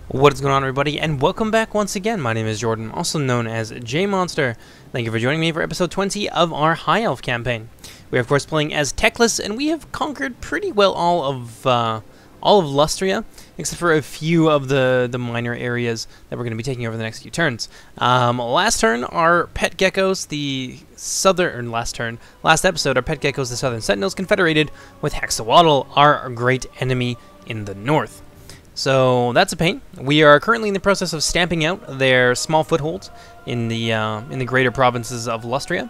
What is going on, everybody, and welcome back once again. My name is Jordan, also known as JMonster. Thank you for joining me for episode 20 of our High Elf campaign. We are, of course, playing as Teclis, and we have conquered pretty well all of Lustria, except for a few of the minor areas that we're going to be taking over the next few turns. Last turn, our pet geckos, last episode, our pet geckos, the Southern Sentinels, confederated with Hexoatl, our great enemy in the north. So that's a pain. We are currently in the process of stamping out their small footholds in the greater provinces of Lustria,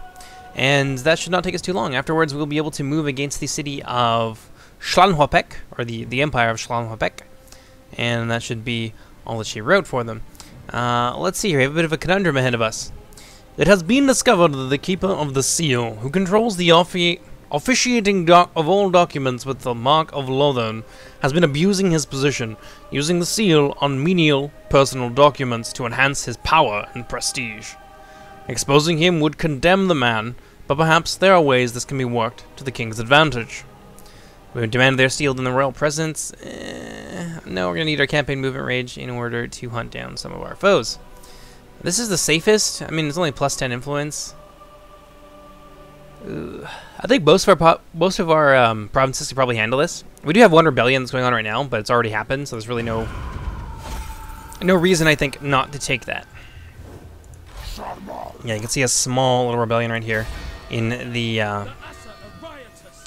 and that should not take us too long. Afterwards, we'll be able to move against the city of Xlanhuapec, or the Empire of Xlanhuapec, and that should be all that she wrote for them. Let's see here. We have a bit of a conundrum ahead of us. It has been discovered that the Keeper of the Seal, who controls the officiating of all documents with the Mark of Lothern, has been abusing his position, using the seal on menial personal documents to enhance his power and prestige. Exposing him would condemn the man, but perhaps there are ways this can be worked to the king's advantage. We would demand they're sealed in the royal presence. No, we're going to need our campaign movement rage in order to hunt down some of our foes. This is the safest. I mean, it's only plus 10 influence. I think most of our provinces can probably handle this. We do have one rebellion that's going on right now, but it's already happened, so there's really no reason, I think, not to take that. Yeah, you can see a small little rebellion right here in the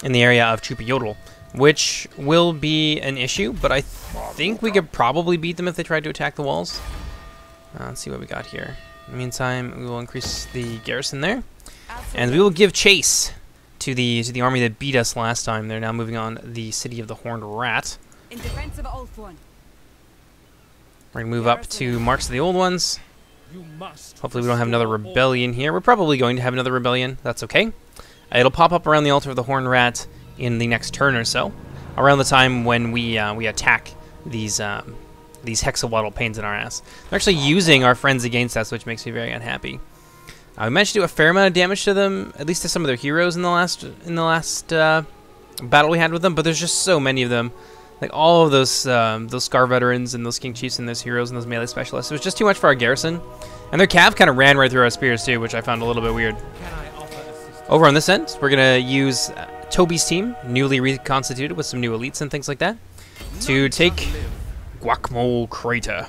area of Hexoatl, which will be an issue, but I think we could probably beat them if they tried to attack the walls. Let's see what we got here. In the meantime, we will increase the garrison there. And we will give chase to the army that beat us last time. They're now moving on the city of the Horned Rat. In defense of Old One. We're going to move up to Marks of the Old Ones. Hopefully we don't have another rebellion here. We're probably going to have another rebellion. That's okay. It'll pop up around the altar of the Horned Rat in the next turn or so, around the time when we attack these Hexoatl pains in our ass. They're actually using our friends against us, which makes me very unhappy. We managed to do a fair amount of damage to them, at least to some of their heroes in the last battle we had with them. But there's just so many of them, like all of those Scar veterans and those King Chiefs and those heroes and those melee specialists. It was just too much for our garrison, and their cav kind of ran right through our spears too, which I found a little bit weird. Over on this end, we're gonna use Toby's team, newly reconstituted with some new elites and things like that, to take Guacamole Crater,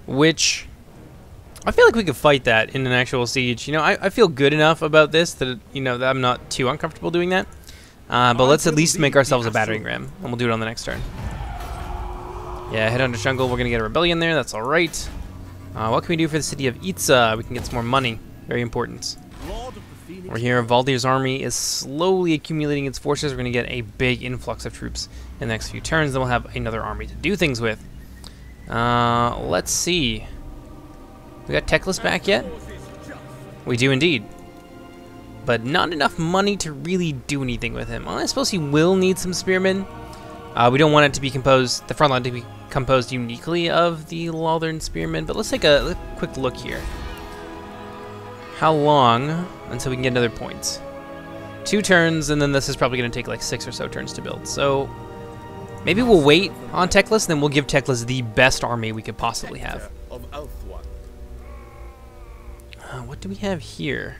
which I feel like we could fight that in an actual siege. You know, I feel good enough about this that, you know, that I'm not too uncomfortable doing that. But let's at least make ourselves a battering ram, and we'll do it on the next turn. Yeah, head under jungle. We're going to get a rebellion there. That's all right. What can we do for the city of Itza? We can get some more money. Very important. We're here. Valdir's army is slowly accumulating its forces. We're going to get a big influx of troops in the next few turns. Then we'll have another army to do things with. Let's see. We got Teclis back yet? We do indeed. But not enough money to really do anything with him. Well, I suppose he will need some spearmen. We don't want it to be composed, the front line to be composed uniquely of the Lothern spearmen, but let's take a quick look here. How long until we can get another point? 2 turns, and then this is probably going to take like 6 or so turns to build. So maybe we'll wait on Teclis, then we'll give Teclis the best army we could possibly have. What do we have here?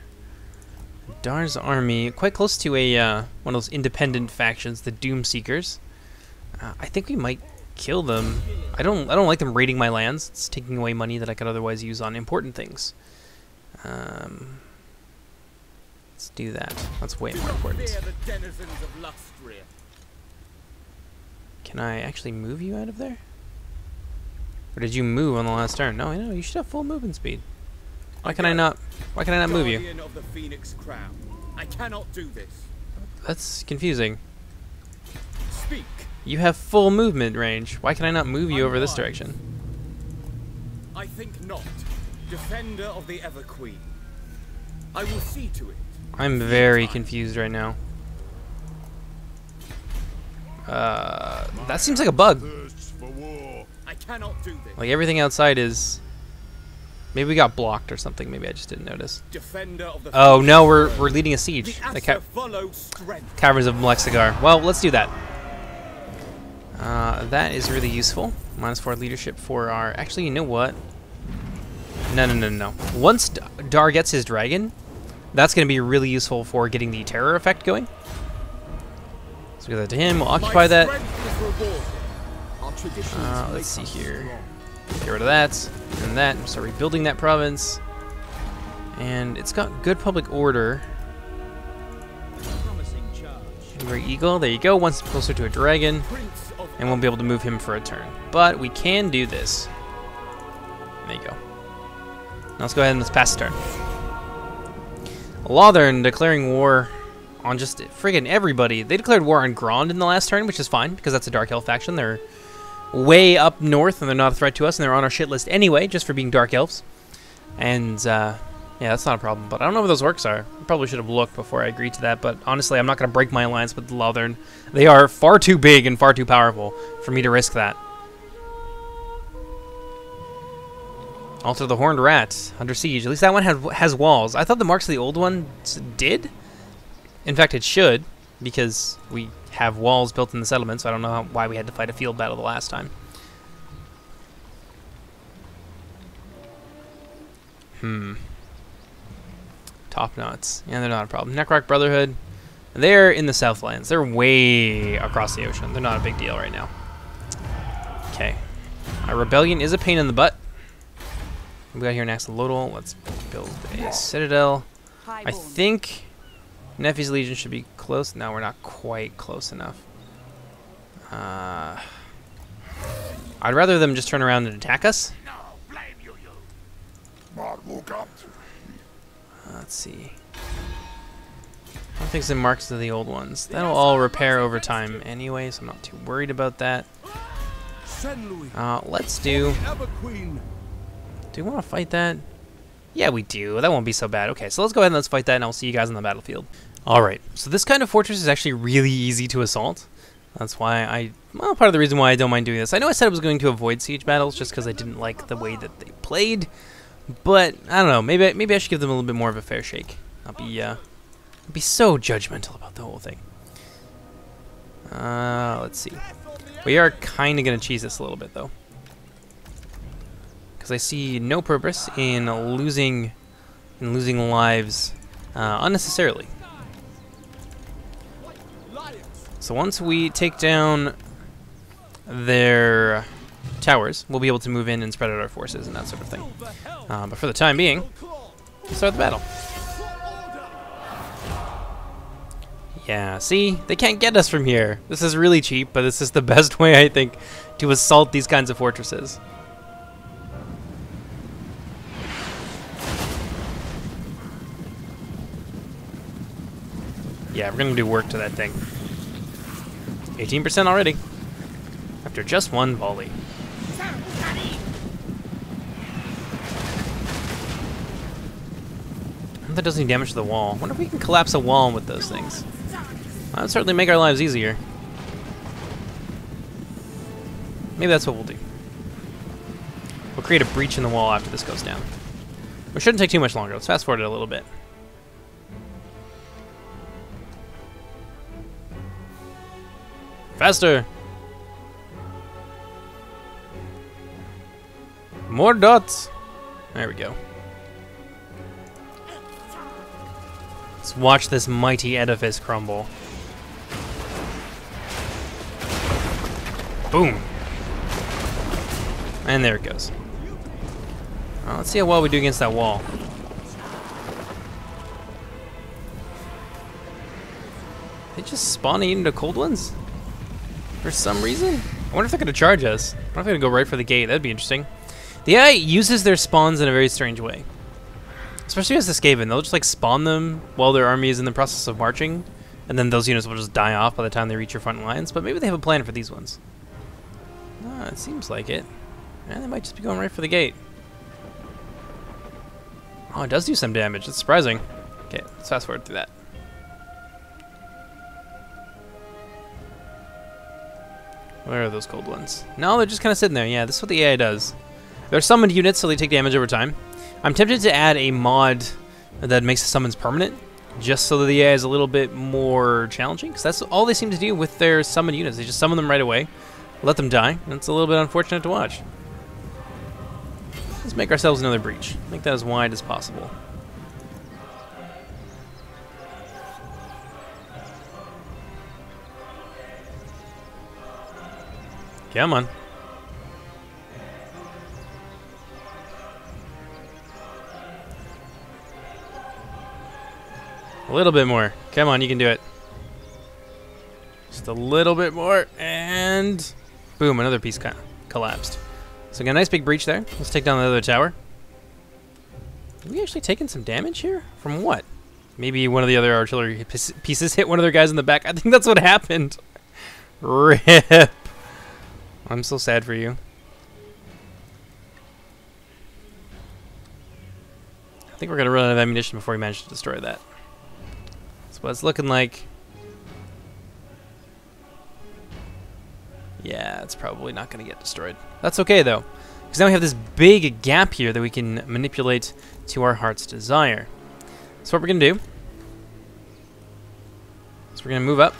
Dar's army, quite close to a one of those independent factions, the Doomseekers. I think we might kill them. I don't like them raiding my lands. It's taking away money that I could otherwise use on important things. Let's do that. That's way more important. Can I actually move you out of there? Or did you move on the last turn? No, I know. You should have full movement speed. Why can I not move you? I cannot do this. That's confusing. Speak. You have full movement range. Why can I not move you over this direction? I think not. Defender of the Ever Queen. I will see to it. I'm very confused right now. That seems like a bug. I cannot do this. Like everything outside is. Maybe we got blocked or something. Maybe I just didn't notice. Oh no, we're leading a siege. The Caverns of Malexigar. Well, let's do that. That is really useful. -4 leadership for our... Actually, you know what? No. Once Dar gets his dragon, that's going to be really useful for getting the terror effect going. So give that to him. We'll occupy that. Let's see here. Get rid of that and that. Start rebuilding that province. And it's got good public order. Great Eagle. There you go. Once closer to a dragon. And won't be able to move him for a turn. But we can do this. There you go. Now let's go ahead and let's pass the turn. Lothern declaring war on just friggin' everybody. They declared war on Grond in the last turn, which is fine, because that's a Dark Elf faction. They're way up north, and they're not a threat to us, and they're on our shit list anyway, just for being Dark Elves. And, yeah, that's not a problem. But I don't know where those orcs are. I probably should have looked before I agreed to that, but honestly, I'm not going to break my alliance with Lothern. They are far too big and far too powerful for me to risk that. Altar of the Horned Rat, under siege. At least that one has walls. I thought the Marks of the Old Ones did. In fact, it should, because we have walls built in the settlement, so I don't know why we had to fight a field battle the last time. Top knots. Yeah, they're not a problem. Necroc Brotherhood. They're in the Southlands. They're way across the ocean. They're not a big deal right now. Okay. Our rebellion is a pain in the butt. We got here an axolotl. Let's build a citadel. I think Nefi's Legion should be close. No, we're not quite close enough. I'd rather them just turn around and attack us. Let's see. I don't think some Marks of the Old Ones. That'll all repair over time anyway, so I'm not too worried about that. Let's do... Do we want to fight that? Yeah, we do. That won't be so bad. Okay, so let's go ahead and let's fight that, and I'll see you guys on the battlefield. Alright, so this kind of fortress is actually really easy to assault. That's why well, part of the reason why I don't mind doing this. I know I said I was going to avoid siege battles just because I didn't like the way that they played. But, I don't know, maybe I should give them a little bit more of a fair shake. I'll be so judgmental about the whole thing. Let's see. We are kind of going to cheese this a little bit, though. Because I see no purpose in losing lives unnecessarily. So once we take down their towers, we'll be able to move in and spread out our forces and that sort of thing. But for the time being, we'll start the battle. Yeah, see? They can't get us from here. This is really cheap, but this is the best way, I think, to assault these kinds of fortresses. Yeah, we're gonna do work to that thing. 18% already. After just one volley. That does any damage to the wall. I wonder if we can collapse a wall with those things. That would certainly make our lives easier. Maybe that's what we'll do. We'll create a breach in the wall after this goes down. It shouldn't take too much longer. Let's fast forward it a little bit. Faster! More dots! There we go. Let's watch this mighty edifice crumble. Boom! And there it goes. Let's see how well we do against that wall. They just spawn into cold ones? For some reason? I wonder if they're going to charge us. I wonder if they're going to go right for the gate. That'd be interesting. The AI uses their spawns in a very strange way. Especially as the Skaven. They'll just like spawn them while their army is in the process of marching. And then those units will just die off by the time they reach your front lines. But maybe they have a plan for these ones. It seems like it. And they might just be going right for the gate. Oh, it does do some damage. It's surprising. Okay, let's fast forward through that. Where are those cold ones? No, they're just kind of sitting there. Yeah, this is what the AI does. They're summoned units, so they take damage over time. I'm tempted to add a mod that makes the summons permanent, just so that the AI is a little bit more challenging, because that's all they seem to do with their summoned units. They just summon them right away, let them die. It's a little bit unfortunate to watch. Let's make ourselves another breach. Make that as wide as possible. Come on. A little bit more. Come on, you can do it. Just a little bit more, and boom, another piece collapsed. So we got a nice big breach there. Let's take down the other tower. Are we actually taking some damage here? From what? Maybe one of the other artillery pieces hit one of their guys in the back. I think that's what happened. RIP. I'm so sad for you. I think we're going to run out of ammunition before we manage to destroy that. That's what it's looking like. Yeah, it's probably not going to get destroyed. That's okay, though, because now we have this big gap here that we can manipulate to our heart's desire. So what we're going to do is we're going to move up.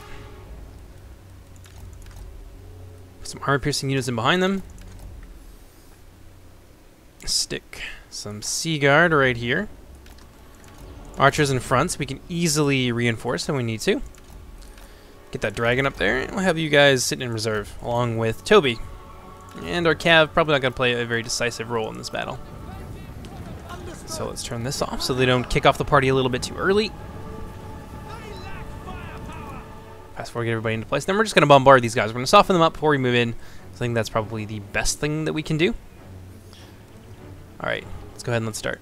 Put some armor-piercing units in behind them. Stick some Sea Guard right here. Archers in front, so we can easily reinforce when we need to. Get that dragon up there, and we'll have you guys sitting in reserve, along with Toby. And our Cav probably not going to play a very decisive role in this battle. So let's turn this off so they don't kick off the party a little bit too early. Fast forward, get everybody into place. Then we're just going to bombard these guys. We're going to soften them up before we move in. I think that's probably the best thing that we can do. Alright, let's go ahead and let's start.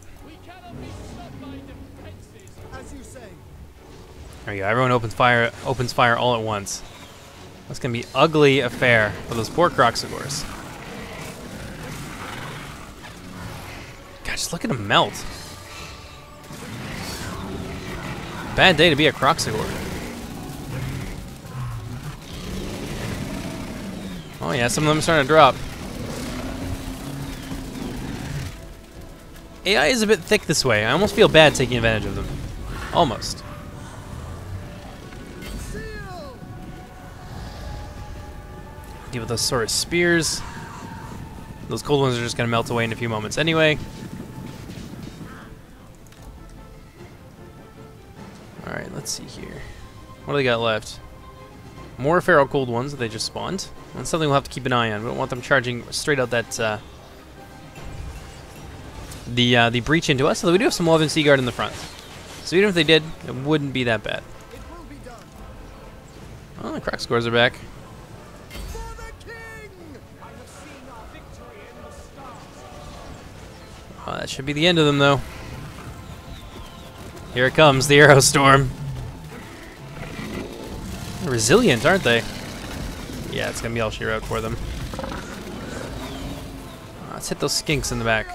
There we go. Everyone opens fire all at once. That's gonna be ugly affair for those poor Croxagors. God, just look at them melt. Bad day to be a Croxagor. Oh yeah, some of them are starting to drop. AI is a bit thick this way. I almost feel bad taking advantage of them. Almost. Deal with those sort of spears. Those cold ones are just going to melt away in a few moments anyway. Alright, let's see here. What do they got left? More feral cold ones that they just spawned. That's something we'll have to keep an eye on. We don't want them charging straight out that the breach into us, although we do have some Elven Sea Guard in the front. So even if they did, it wouldn't be that bad. Oh, the Croxagors are back. Oh, that should be the end of them, though. Here it comes, the arrow storm. They're resilient, aren't they? Yeah, it's gonna be all sheer out for them. Let's hit those skinks in the back.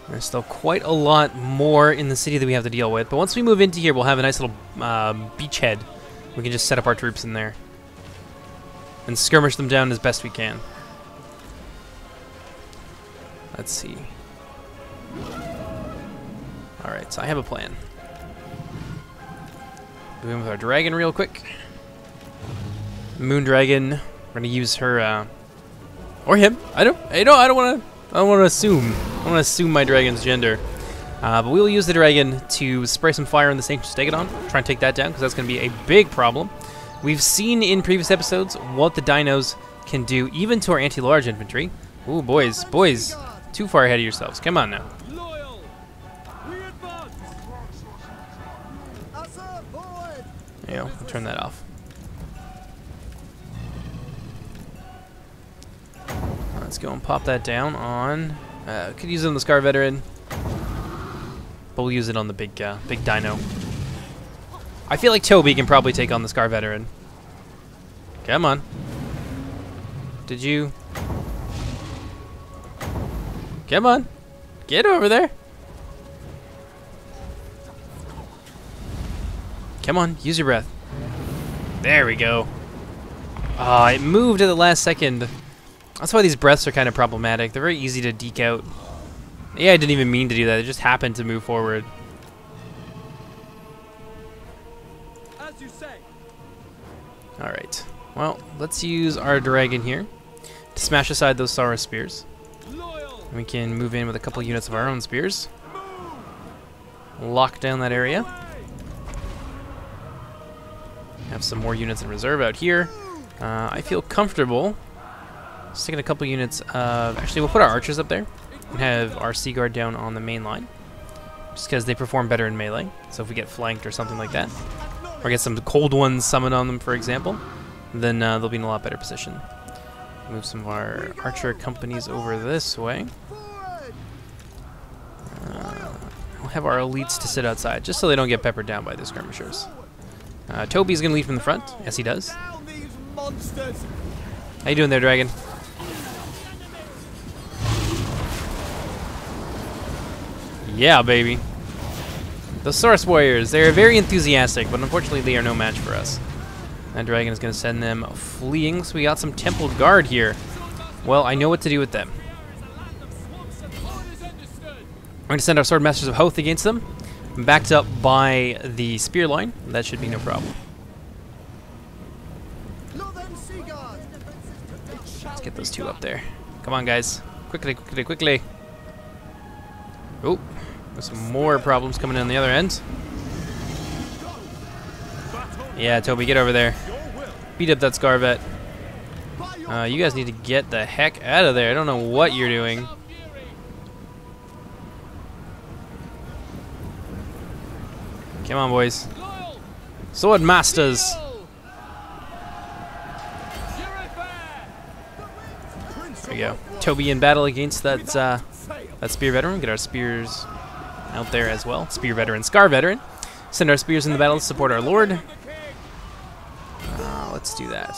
There's still quite a lot more in the city that we have to deal with, but once we move into here, we'll have a nice little beachhead. We can just set up our troops in there and skirmish them down as best we can. Let's see. Alright, so I have a plan. Move in with our dragon real quick. Moon dragon. We're gonna use her or him. I don't want to assume. I don't want to assume my dragon's gender. But we will use the dragon to spray some fire in the Ancient Stegodon. Try and take that down, because that's going to be a big problem. We've seen in previous episodes what the dinos can do, even to our anti-large infantry. Ooh, boys, too far ahead of yourselves. Come on now. There you go, I'll turn that off. Let's go and pop that down on... could use it on the Scar Veteran, but we'll use it on the big dino. I feel like Toby can probably take on the Scar Veteran. Come on. Did you? Come on. Get over there. Come on, use your breath. There we go. Ah, it moved at the last second. That's why these breaths are kind of problematic. They're very easy to deke out. Yeah, I didn't even mean to do that. It just happened to move forward. Alright. Well, let's use our dragon here to smash aside those Saurus spears. We can move in with a couple units of our own spears. Lock down that area. Have some more units in reserve out here. I feel comfortable sticking a couple units of... Actually, we'll put our archers up there and have our Sea Guard down on the main line, just because they perform better in melee. So if we get flanked or something like that, or get some cold ones summoned on them, for example, then they'll be in a lot better position. Move some of our archer companies over this way. We'll have our elites to sit outside, just so they don't get peppered down by the skirmishers. Toby's going to lead from the front, as he does. How you doing there, dragon? Yeah, baby. The Saurus warriors, they're very enthusiastic, but unfortunately they are no match for us. That dragon is going to send them fleeing, so we got some temple guard here. Well, I know what to do with them. We're going to send our sword masters of Hoth against them, backed up by the spear line. That should be no problem. Let's get those two up there. Come on, guys. Quickly, quickly, quickly. Oh, there's some more problems coming in on the other end. Yeah, Toby, get over there. Beat up that Scarvet. You guys need to get the heck out of there. I don't know what you're doing. Come on, boys. Sword masters. There we go. Toby in battle against that spear veteran. Get our spears out there as well. Spear veteran, Scar veteran. Send our spears in the battle to support our lord. Let's do that.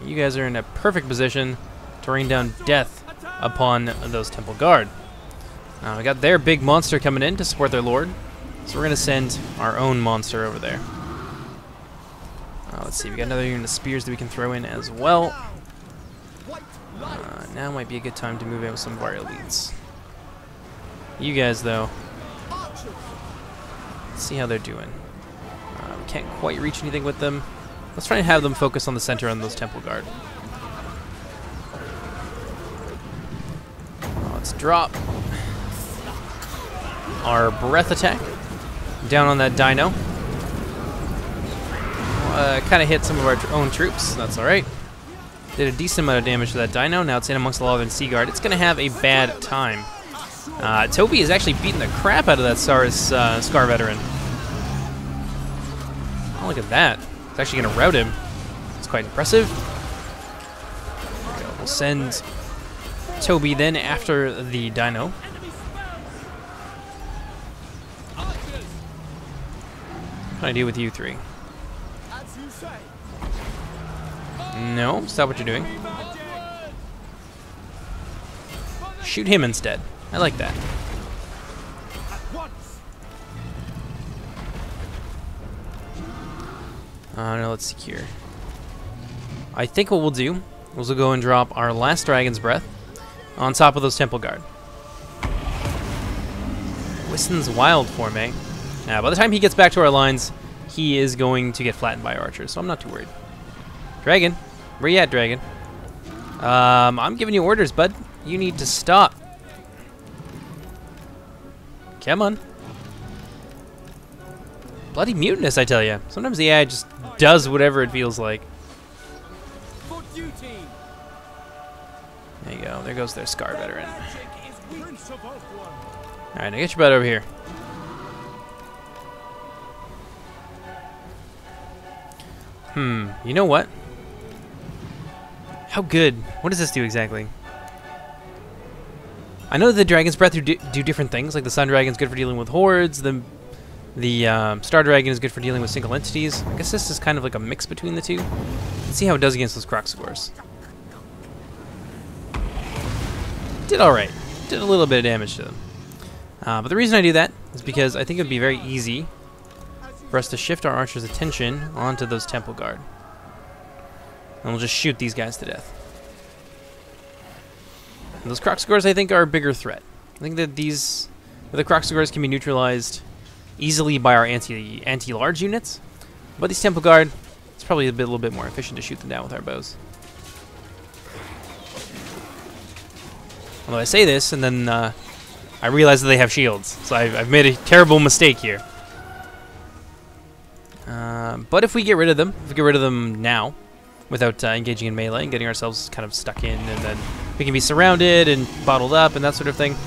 You guys are in a perfect position to rain down death upon those temple guard. We got their big monster coming in to support their lord. So we're going to send our own monster over there. Let's see, we got another unit of spears that we can throw in as well. Now might be a good time to move in with some of our elites. You guys, though, let's see how they're doing. We can't quite reach anything with them. Let's try and have them focus on the center on those temple guard. Let's drop our breath attack down on that dino. Kind of hit some of our own troops. That's all right. Did a decent amount of damage to that dino. Now it's in amongst the Loremasters and Sea Guard. It's going to have a bad time. Toby is actually beating the crap out of that Saurus Scar veteran. Oh, look at that. It's actually going to rout him. It's quite impressive. There we go. We'll send Toby then after the dino. What can I do with you three? No, stop what you're doing. Shoot him instead. I like that. No, let's see here. I think what we'll do is we'll go and drop our last Dragon's Breath on top of those Temple Guard. Wiston's wild form, eh? By the time he gets back to our lines, he is going to get flattened by archers, so I'm not too worried. Dragon, where you at, Dragon? I'm giving you orders, bud. You need to stop. Come on. Bloody mutinous, I tell you. Sometimes the AI just does whatever it feels like. There you go. There goes their Scar veteran. Alright, now get your butt over here. You know what? How good? What does this do exactly? I know that the Dragon's Breath do different things, like the Sun Dragon's good for dealing with hordes, the Star Dragon is good for dealing with single entities. I guess this is kind of like a mix between the two. Let's see how it does against those Croxagors. Did alright. Did a little bit of damage to them. But the reason I do that is because I think it would be very easy for us to shift our archers' attention onto those Temple Guard. And we'll just shoot these guys to death. And those Croxagors, I think, are a bigger threat. I think that the Croxagors can be neutralized easily by our anti-large units. But these Temple Guard, it's probably a little bit more efficient to shoot them down with our bows. Although I say this, and then I realize that they have shields, so I've made a terrible mistake here. But if we get rid of them, now, without engaging in melee and getting ourselves kind of stuck in, and then we can be surrounded and bottled up and that sort of thing,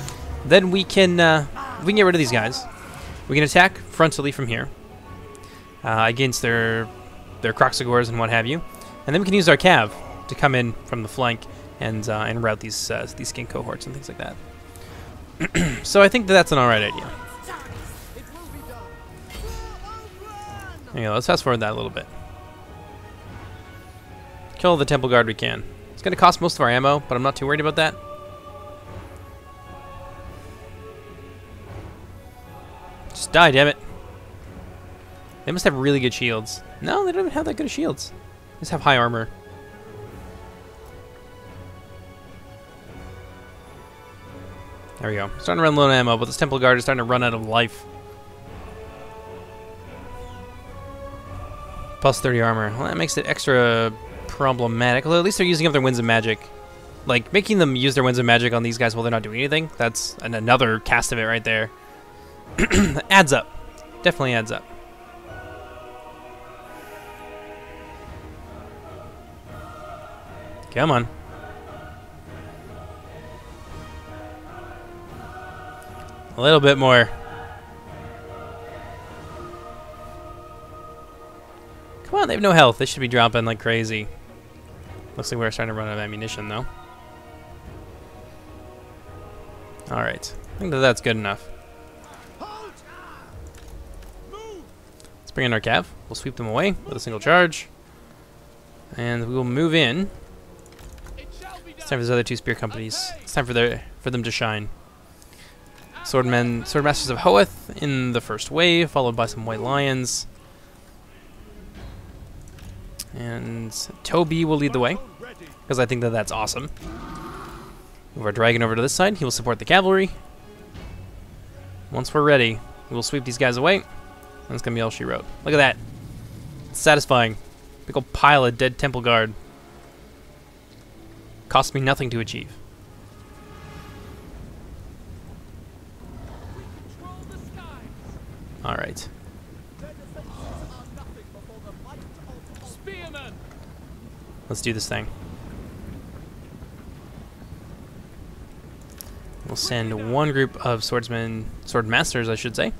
then we can get rid of these guys. We can attack frontally from here against their Kroxigors and what have you, and then we can use our cav to come in from the flank and rout these skin cohorts and things like that. So I think that's an alright idea. There you go, let's fast forward that a little bit. Kill the Temple Guard we can. It's going to cost most of our ammo, but I'm not too worried about that. Just die, damn it. They must have really good shields. No, they don't even have that good of shields. They just have high armor. There we go. Starting to run low on ammo, but this Temple Guard is starting to run out of life. Plus 30 armor. Well, that makes it extra problematic. Although at least they're using up their Winds of Magic. Like, making them use their Winds of Magic on these guys while they're not doing anything, that's another cast of it right there. Adds up. Definitely adds up. Come on. A little bit more. Come on, they have no health. They should be dropping like crazy. Looks like we're starting to run out of ammunition, though. Alright. I think that's good enough. Let's bring in our cav. We'll sweep them away with a single charge. And we will move in. It's time for those other two spear companies. It's time for them to shine. Swordmasters of Hoeth in the first wave, followed by some White Lions. And Toby will lead the way, because I think that's awesome. Move our dragon over to this side. He will support the cavalry. Once we're ready, we will sweep these guys away. And it's going to be all she wrote. Look at that. It's satisfying. Big old pile of dead Temple Guard. Cost me nothing to achieve. Alright. Let's do this thing. We'll send one group of swordmasters, I should say,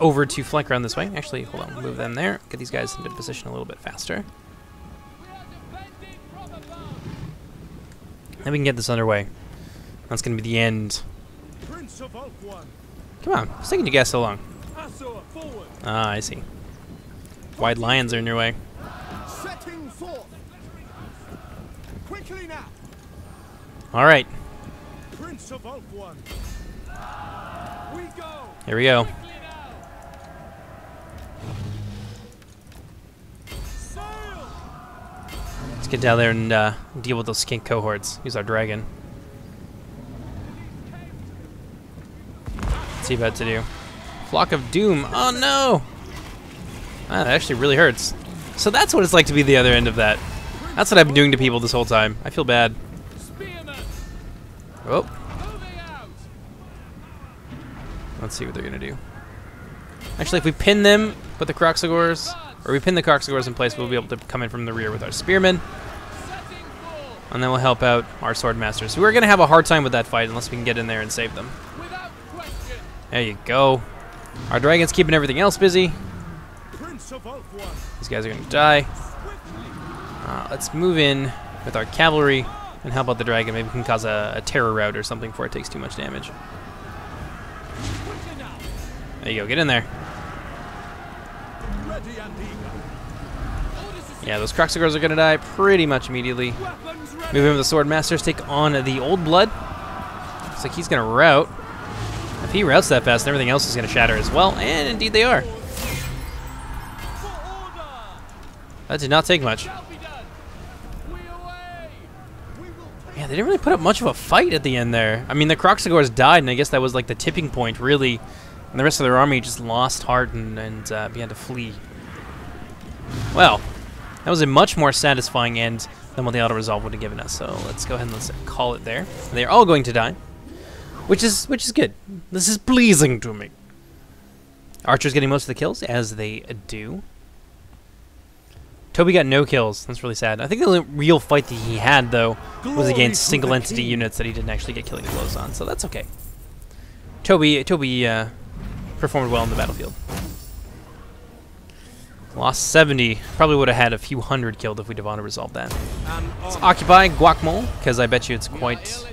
over to flank around this way. Actually, hold on, move them there. Get these guys into position a little bit faster. Then we can get this underway. That's going to be the end. Come on, what's taking you guys so long? Ah, I see. White Lions are in your way. All right. Here we go. Let's get down there and deal with those skink cohorts. Use our dragon. What's he about to do? Flock of Doom. Oh no! Ah, that actually really hurts. So that's what it's like to be the other end of that. That's what I've been doing to people this whole time. I feel bad. Oh. Let's see what they're gonna do. Actually, if we pin them with the Kroxigors, or we pin the Kroxigors in place, we'll be able to come in from the rear with our spearmen. And then we'll help out our swordmasters. We're gonna have a hard time with that fight unless we can get in there and save them. There you go. Our dragon's keeping everything else busy. These guys are gonna die. Let's move in with our cavalry and help out the dragon. Maybe we can cause a terror rout or something before it takes too much damage. There you go, get in there. Yeah, those Kroxigors are gonna die pretty much immediately. Move in with the Swordmasters, take on the Old Blood. Looks like he's gonna rout. If he routs that fast, everything else is gonna shatter as well, and indeed they are. That did not take much. Yeah, they didn't really put up much of a fight at the end there. I mean, the Kroxigors died, and I guess that was like the tipping point, really. And the rest of their army just lost heart and began to flee. Well, that was a much more satisfying end than what the auto-resolve would have given us. So let's go ahead and let's call it there. They're all going to die, which is good. This is pleasing to me. Archer's getting most of the kills, as they do. Toby got no kills. That's really sad. I think the only real fight that he had, though, was against single entity units that he didn't actually get killing blows on, so that's okay. Toby performed well in the battlefield. Lost 70. Probably would have had a few hundred killed if we'd have auto-resolved that. Let's occupy Guacamole, because I bet you it's quite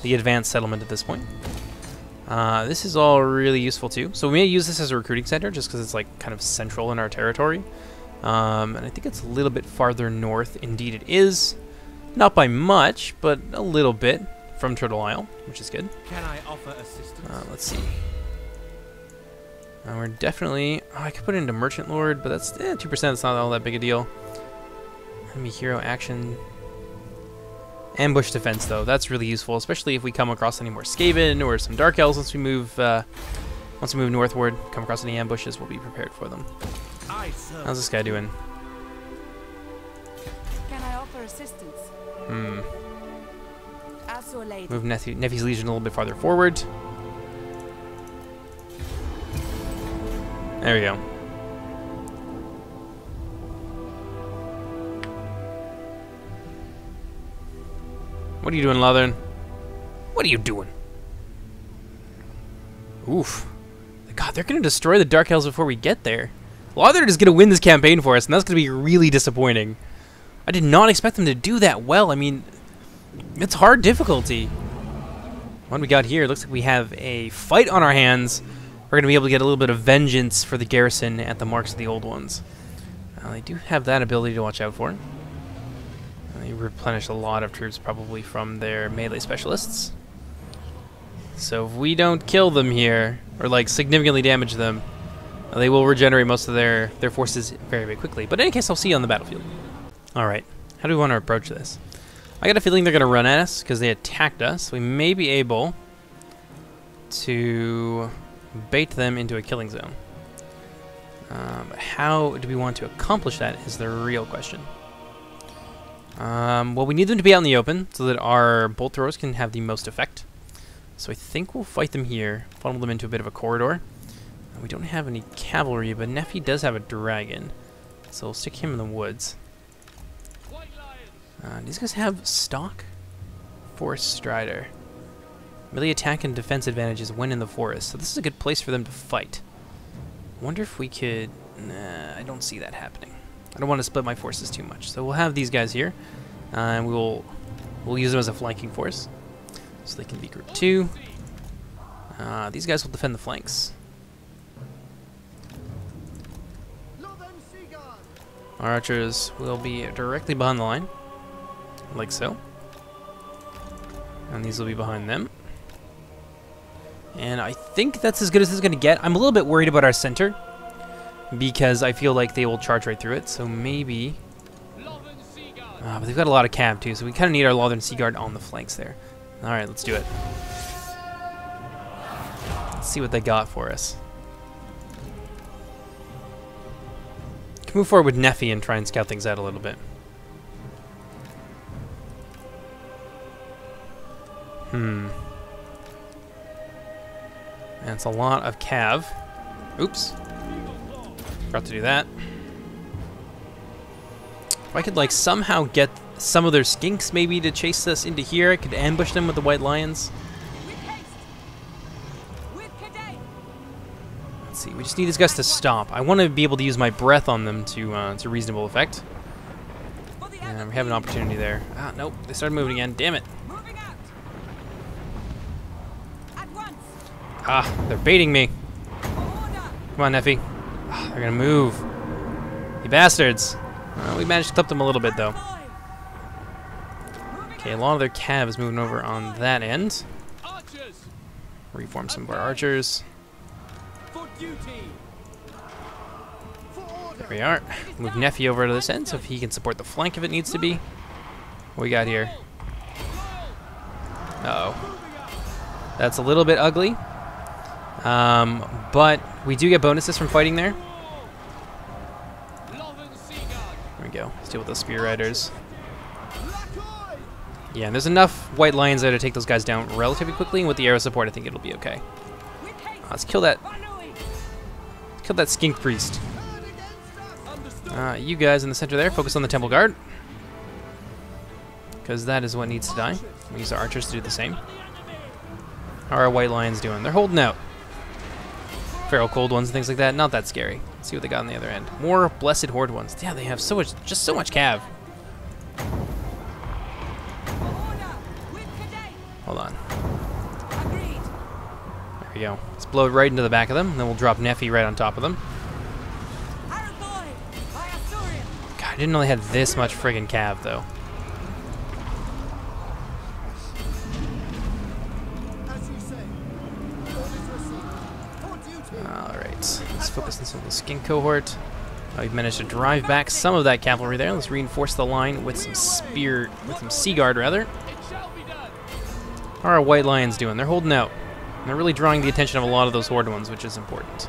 the advanced settlement at this point. This is all really useful, too. So we may use this as a recruiting center, just because it's like kind of central in our territory. And I think it's a little bit farther north. Indeed it is. Not by much, but a little bit from Turtle Isle, which is good. Can I offer assistance? Let's see. We're definitely... Oh, I could put it into Merchant Lord, but that's 2%. That's not all that big a deal. Enemy hero action. Ambush defense, though. That's really useful, especially if we come across any more Skaven or some Dark Elves once we move northward. Come across any ambushes, we'll be prepared for them. How's this guy doing? Can I offer assistance? As your lady. Move Nefi's Legion a little bit farther forward. There we go. What are you doing, Lothern? What are you doing? Oof. God, they're going to destroy the Dark Elves before we get there. Lothern is going to win this campaign for us, and that's going to be really disappointing. I did not expect them to do that well. I mean, it's hard difficulty. What we got here, looks like we have a fight on our hands. We're going to be able to get a little bit of vengeance for the garrison at the marks of the old ones. They do have that ability to watch out for. They replenish a lot of troops probably from their melee specialists. So if we don't kill them here, or like significantly damage them, they will regenerate most of their forces very, very quickly. But in any case, I'll see you on the battlefield. Alright, how do we want to approach this? I got a feeling they're going to run at us because they attacked us. We may be able to bait them into a killing zone. But how do we want to accomplish that is the real question. Well, we need them to be out in the open so that our bolt throwers can have the most effect. So I think we'll fight them here, funnel them into a bit of a corridor. We don't have any cavalry, but Nefi does have a dragon, so we'll stick him in the woods. These guys have stock? Forest Strider. Melee attack and defense advantages when in the forest, so this is a good place for them to fight. I wonder if we could... Nah, I don't see that happening. I don't want to split my forces too much, so we'll have these guys here, and we'll use them as a flanking force, so they can be group 2. These guys will defend the flanks. Our archers will be directly behind the line, like so. And these will be behind them. And I think that's as good as this is going to get. I'm a little bit worried about our center, because I feel like they will charge right through it, so maybe... but they've got a lot of cav too, so we kind of need our Lothern Seaguard on the flanks there. Alright, let's do it. Let's see what they got for us. Move forward with Nefi and try and scout things out a little bit. That's a lot of cav. Oops. Forgot to do that. If I could like somehow get some of their skinks maybe to chase us into here, I could ambush them with the white lions. Let's see, we just need these guys to stop. I want to be able to use my breath on them to reasonable effect. And we have an opportunity there. Ah, nope, they started moving again. Damn it. Ah, they're baiting me. Come on, Nefi. Ah, they're gonna move. You bastards. We managed to clip them a little bit, though. Okay, a lot of their cav is moving over on that end. Reform some of our archers. There we are. Move Nefi over to this end so if he can support the flank if it needs to be. What we got here? Uh-oh. That's a little bit ugly. But we do get bonuses from fighting there. deal with those spear riders. Yeah, and there's enough white lions there to take those guys down relatively quickly, and with the arrow support, I think it'll be okay. Let's kill that. Kill that skink priest. You guys in the center there, focus on the temple guard, because that is what needs to die. We use our archers to do the same. How are our white lions doing? They're holding out. Feral cold ones and things like that, not that scary. Let's see what they got on the other end. More blessed horde ones. Yeah, they have so much, just so much cav. Hold on. There we go. Let's blow it right into the back of them, and then we'll drop Nephi right on top of them. God, I didn't know they had this much friggin' cav, though. Alright, let's focus on some of the skink cohort. We've managed to drive back some of that cavalry there. Let's reinforce the line with some sea guard, rather. How are our white lions doing? They're holding out. And they're really drawing the attention of a lot of those horde ones, which is important.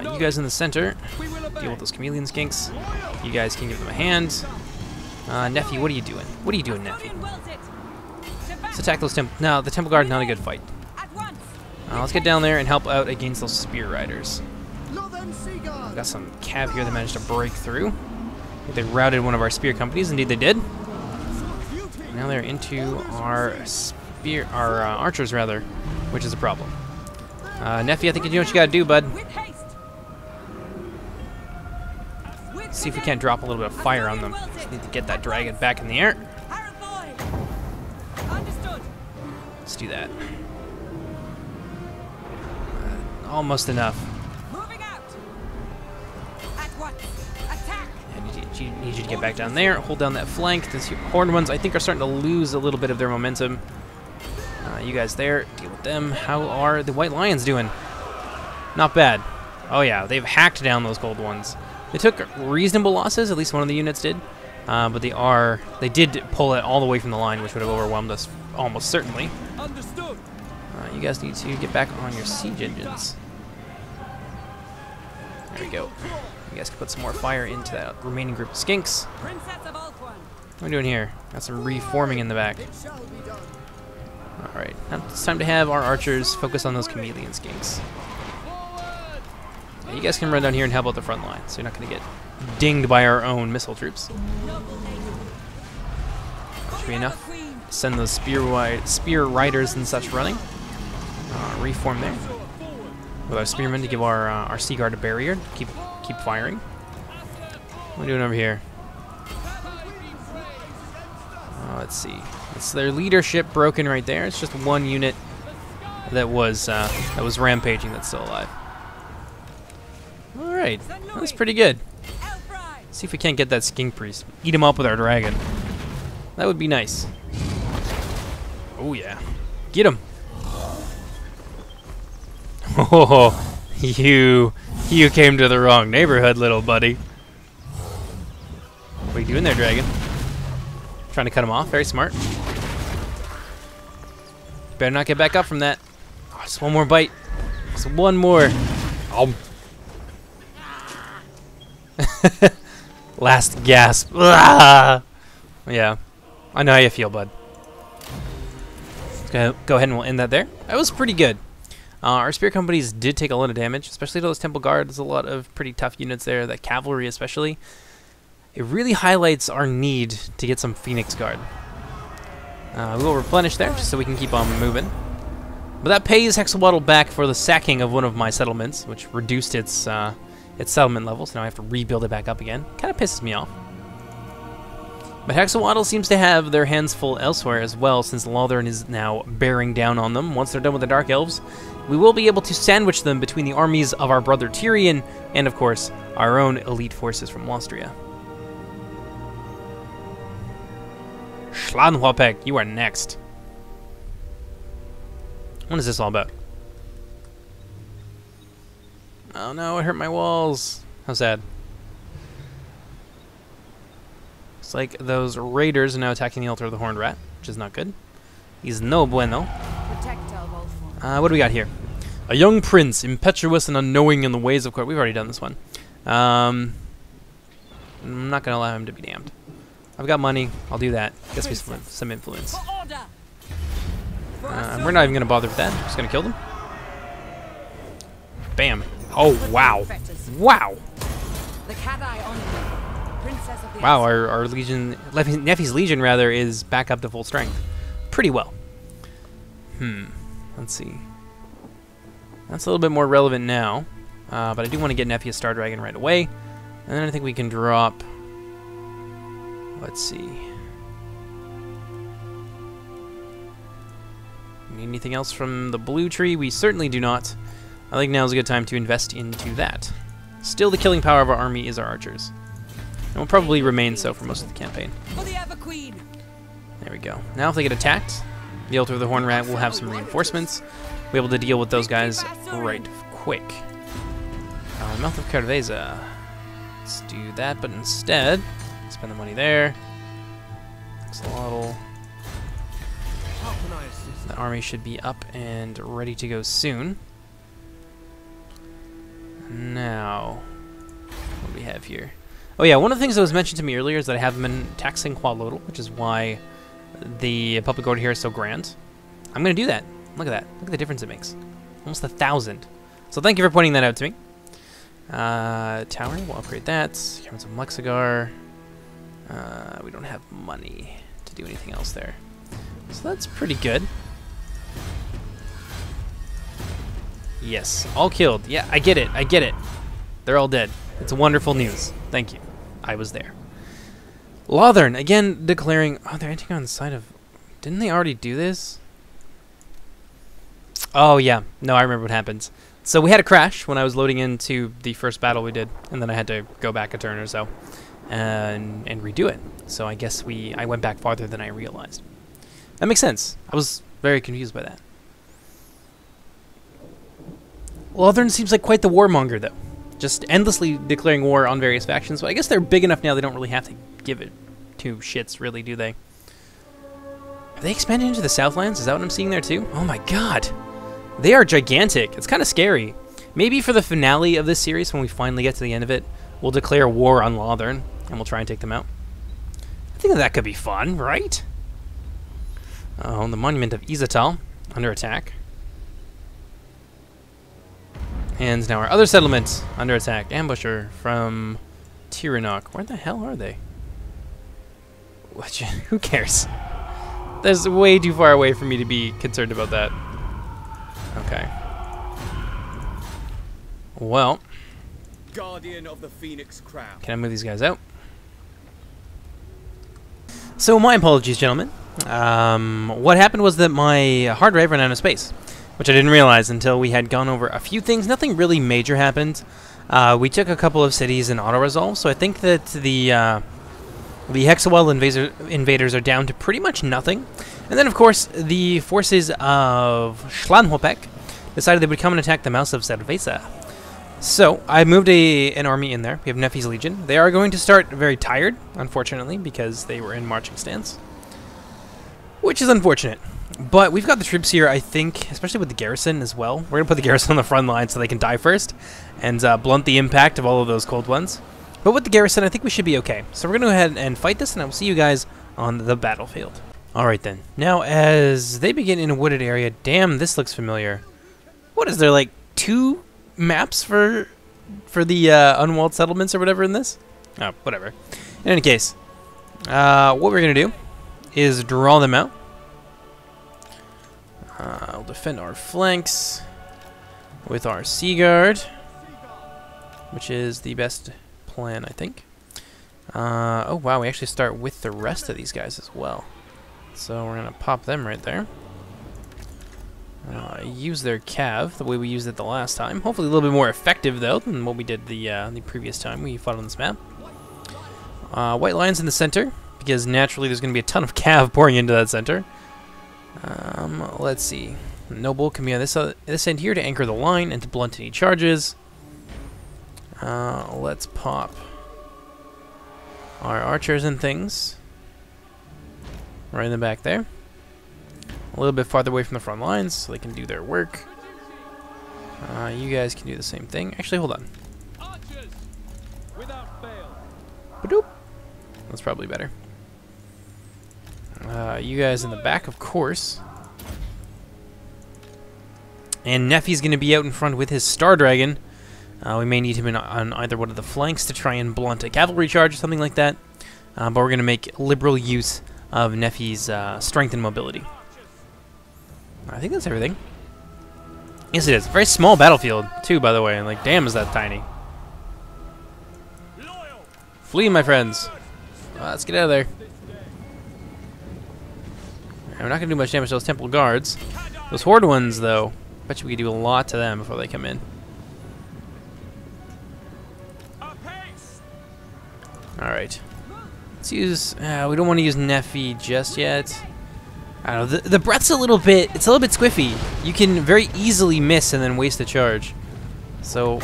You guys in the center, deal with those chameleon skinks. You guys can give them a hand. Nephi, what are you doing? What are you doing, Nephi? Let's attack those temple. No, the temple guard, not a good fight. Let's get down there and help out against those spear riders. We've got some cav here that managed to break through. I think they routed one of our spear companies. Indeed, they did. Now they're into our archers, rather, which is a problem. Nephi, I think you know what you gotta do, bud. See if we can't drop a little bit of fire on them. Just need to get that dragon back in the air. Let's do that. Almost enough. Need you to get back down there, hold down that flank. These horde ones, I think, are starting to lose a little bit of their momentum. You guys there, deal with them. How are the white lions doing? Not bad. Oh yeah, they've hacked down those cold ones. They took reasonable losses, at least one of the units did. But they did pull it all the way from the line, which would have overwhelmed us almost certainly. Understood. You guys need to get back on your siege engines. There we go. You guys can put some more fire into that remaining group of skinks. What are we doing here? Got some reforming in the back. Alright, now it's time to have our archers focus on those chameleon skinks. Yeah, you guys can run down here and help out the front line, so you're not going to get dinged by our own missile troops. That should be enough. Send those spear riders and such running. Reform there. With our spearmen to give our sea guard a barrier. Keep firing. What are we doing over here? Let's see. It's their leadership broken right there. It's just one unit that was rampaging that's still alive. All right, that's pretty good. Let's see if we can't get that skink priest. Eat him up with our dragon. That would be nice. Oh yeah, get him. Oh, you came to the wrong neighborhood, little buddy. What are you doing there, dragon? Trying to cut him off. Very smart. Better not get back up from that. Oh, just one more bite. Just one more. Oh. Last gasp. Yeah, I know how you feel, bud. Let's go ahead and we'll end that there. That was pretty good. Our spear companies did take a lot of damage, especially to those temple guards. A lot of pretty tough units there, that cavalry especially. It really highlights our need to get some Phoenix Guard. We will replenish there, just so we can keep on moving. But that pays Hexoatl back for the sacking of one of my settlements, which reduced its settlement level, so now I have to rebuild it back up again. Kind of pisses me off. But Hexoatl seems to have their hands full elsewhere as well, since Lothern is now bearing down on them. Once they're done with the Dark Elves, we will be able to sandwich them between the armies of our brother Tyrion and, of course, our own elite forces from Austria. Xlanhuapec, you are next. What is this all about? Oh no, it hurt my walls. How sad. It's like those raiders are now attacking the altar of the Horned Rat, which is not good. He's no bueno. What do we got here? A young prince, impetuous and unknowing in the ways of court. We've already done this one. I'm not going to allow him to be damned. I've got money. I'll do that. Gets me some influence. We're not even going to bother with that. Just going to kill them. Bam. Oh, wow. Wow. Wow, our Legion, Nefi's Legion, rather, is back up to full strength. Pretty well. Let's see. That's a little bit more relevant now. But I do want to get Nefi a Star Dragon right away. And then I think we can drop... Let's see. Need anything else from the blue tree? We certainly do not. I think now is a good time to invest into that. Still, the killing power of our army is our archers. And will probably remain so for most of the campaign. There we go. Now if they get attacked, the Altar of the Horn Rat will have some reinforcements. We'll be able to deal with those guys right quick. Mouth of Carveza. Let's do that, but instead, spend the money there. Hexoatl. The army should be up and ready to go soon. Now, what do we have here? Oh yeah, one of the things that was mentioned to me earlier is that I haven't been taxing Hexoatl, which is why the public order here is so grand. I'm going to do that. Look at that. Look at the difference it makes. Almost 1,000. So thank you for pointing that out to me. Tower, we'll upgrade that. Caverns of Lexigar. We don't have money to do anything else there. So that's pretty good. Yes, all killed. Yeah, I get it. I get it. They're all dead. It's wonderful news. Thank you. I was there. Lothern, again, declaring... Oh, they're entering on the side of... Didn't they already do this? Oh, yeah. No, I remember what happened. So we had a crash when I was loading into the first battle we did, and then I had to go back a turn or so and redo it. So I guess I went back farther than I realized. That makes sense. I was very confused by that. Lothern seems like quite the warmonger, though. Just endlessly declaring war on various factions. But I guess they're big enough now they don't really have to give it two shits, really, do they? Have they expanded into the Southlands? Is that what I'm seeing there, too? Oh my god! They are gigantic. It's kind of scary. Maybe for the finale of this series, when we finally get to the end of it, we'll declare war on Lothern, and we'll try and take them out. I think that could be fun, right? Oh, the Monument of Hexoatl, under attack. And now our other settlements under attack. Ambusher from Tiranoc. Where the hell are they? Who cares? That's way too far away for me to be concerned about that. Okay. Well. Guardian of the Phoenix Crown. Can I move these guys out? So my apologies, gentlemen. What happened was that my hard drive ran out of space, which I didn't realize until we had gone over a few things. Nothing really major happened. We took a couple of cities in auto-resolve, so I think that the Hexoatl invaders are down to pretty much nothing. And then, of course, the forces of Xlanhuapec decided they would come and attack the Mouse of Cerveza. So I moved an army in there. We have Nefi's Legion. They are going to start very tired, unfortunately, because they were in marching stance, which is unfortunate. But we've got the troops here, I think, especially with the garrison as well. We're going to put the garrison on the front line so they can die first and blunt the impact of all of those cold ones. But with the garrison, I think we should be okay. So we're going to go ahead and fight this, and I will see you guys on the battlefield. Alright then. Now, as they begin in a wooded area, damn, this looks familiar. What is there, like 2 maps for the unwalled settlements or whatever in this? Oh, whatever. In any case, what we're going to do is draw them out. I'll defend our flanks with our Sea Guard, which is the best plan, I think. Oh wow, we actually start with the rest of these guys as well. So we're gonna pop them right there. Use their cav the way we used it the last time. Hopefully a little bit more effective though than what we did the previous time we fought on this map. White lines in the center, because naturally there's gonna be a ton of cav pouring into that center. Let's see. Noble can be on this end here to anchor the line and to blunt any charges. Let's pop our archers and things right in the back there. A little bit farther away from the front lines so they can do their work. You guys can do the same thing. Actually, hold on. Ba-doop. That's probably better. You guys in the back, of course. And Neffy's going to be out in front with his Star Dragon. We may need him on either one of the flanks to try and blunt a cavalry charge or something like that. But we're going to make liberal use of Neffy's strength and mobility. I think that's everything. Yes, it is. Very small battlefield, too, by the way. And, like, damn, is that tiny. Flee, my friends. Let's get out of there. And we're not going to do much damage to those temple guards. Those horde ones, though, bet you we can do a lot to them before they come in. Alright. Let's use... we don't want to use Neffy just yet. I don't know. The breath's a little bit squiffy. You can very easily miss and then waste a charge. So,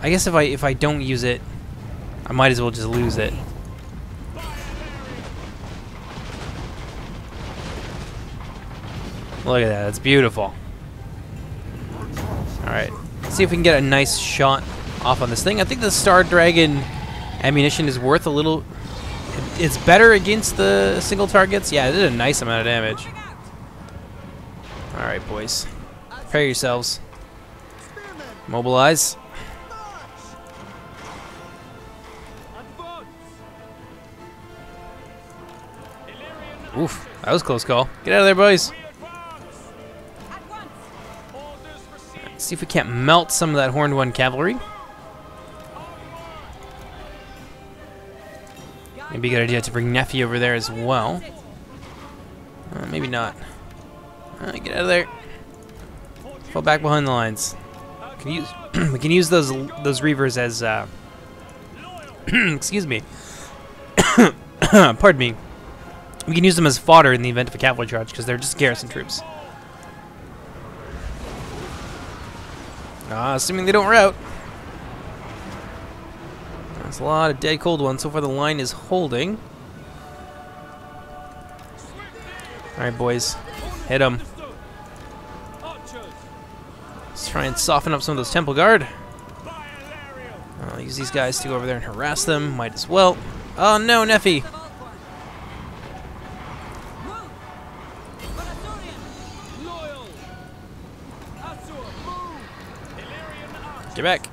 I guess if I don't use it, I might as well just lose it. Look at that. That's beautiful. Alright. Let's see if we can get a nice shot off on this thing. I think the Star Dragon ammunition is worth a little... It's better against the single targets. Yeah, it did a nice amount of damage. Alright, boys. Prepare yourselves. Mobilize. Oof, that was a close call. Get out of there, boys. Let's see if we can't melt some of that Horned One cavalry. Maybe a good idea to bring Neffy over there as well. Maybe not. Get out of there. Fall back behind the lines. We can use those reavers as excuse me. Pardon me. We can use them as fodder in the event of a cavalry charge because they're just garrison troops. Assuming they don't rout. That's a lot of dead cold ones. So far the line is holding. Alright, boys. Hit them. Let's try and soften up some of those temple guard. I'll use these guys to go over there and harass them. Might as well. Oh no, Neffy! Get back.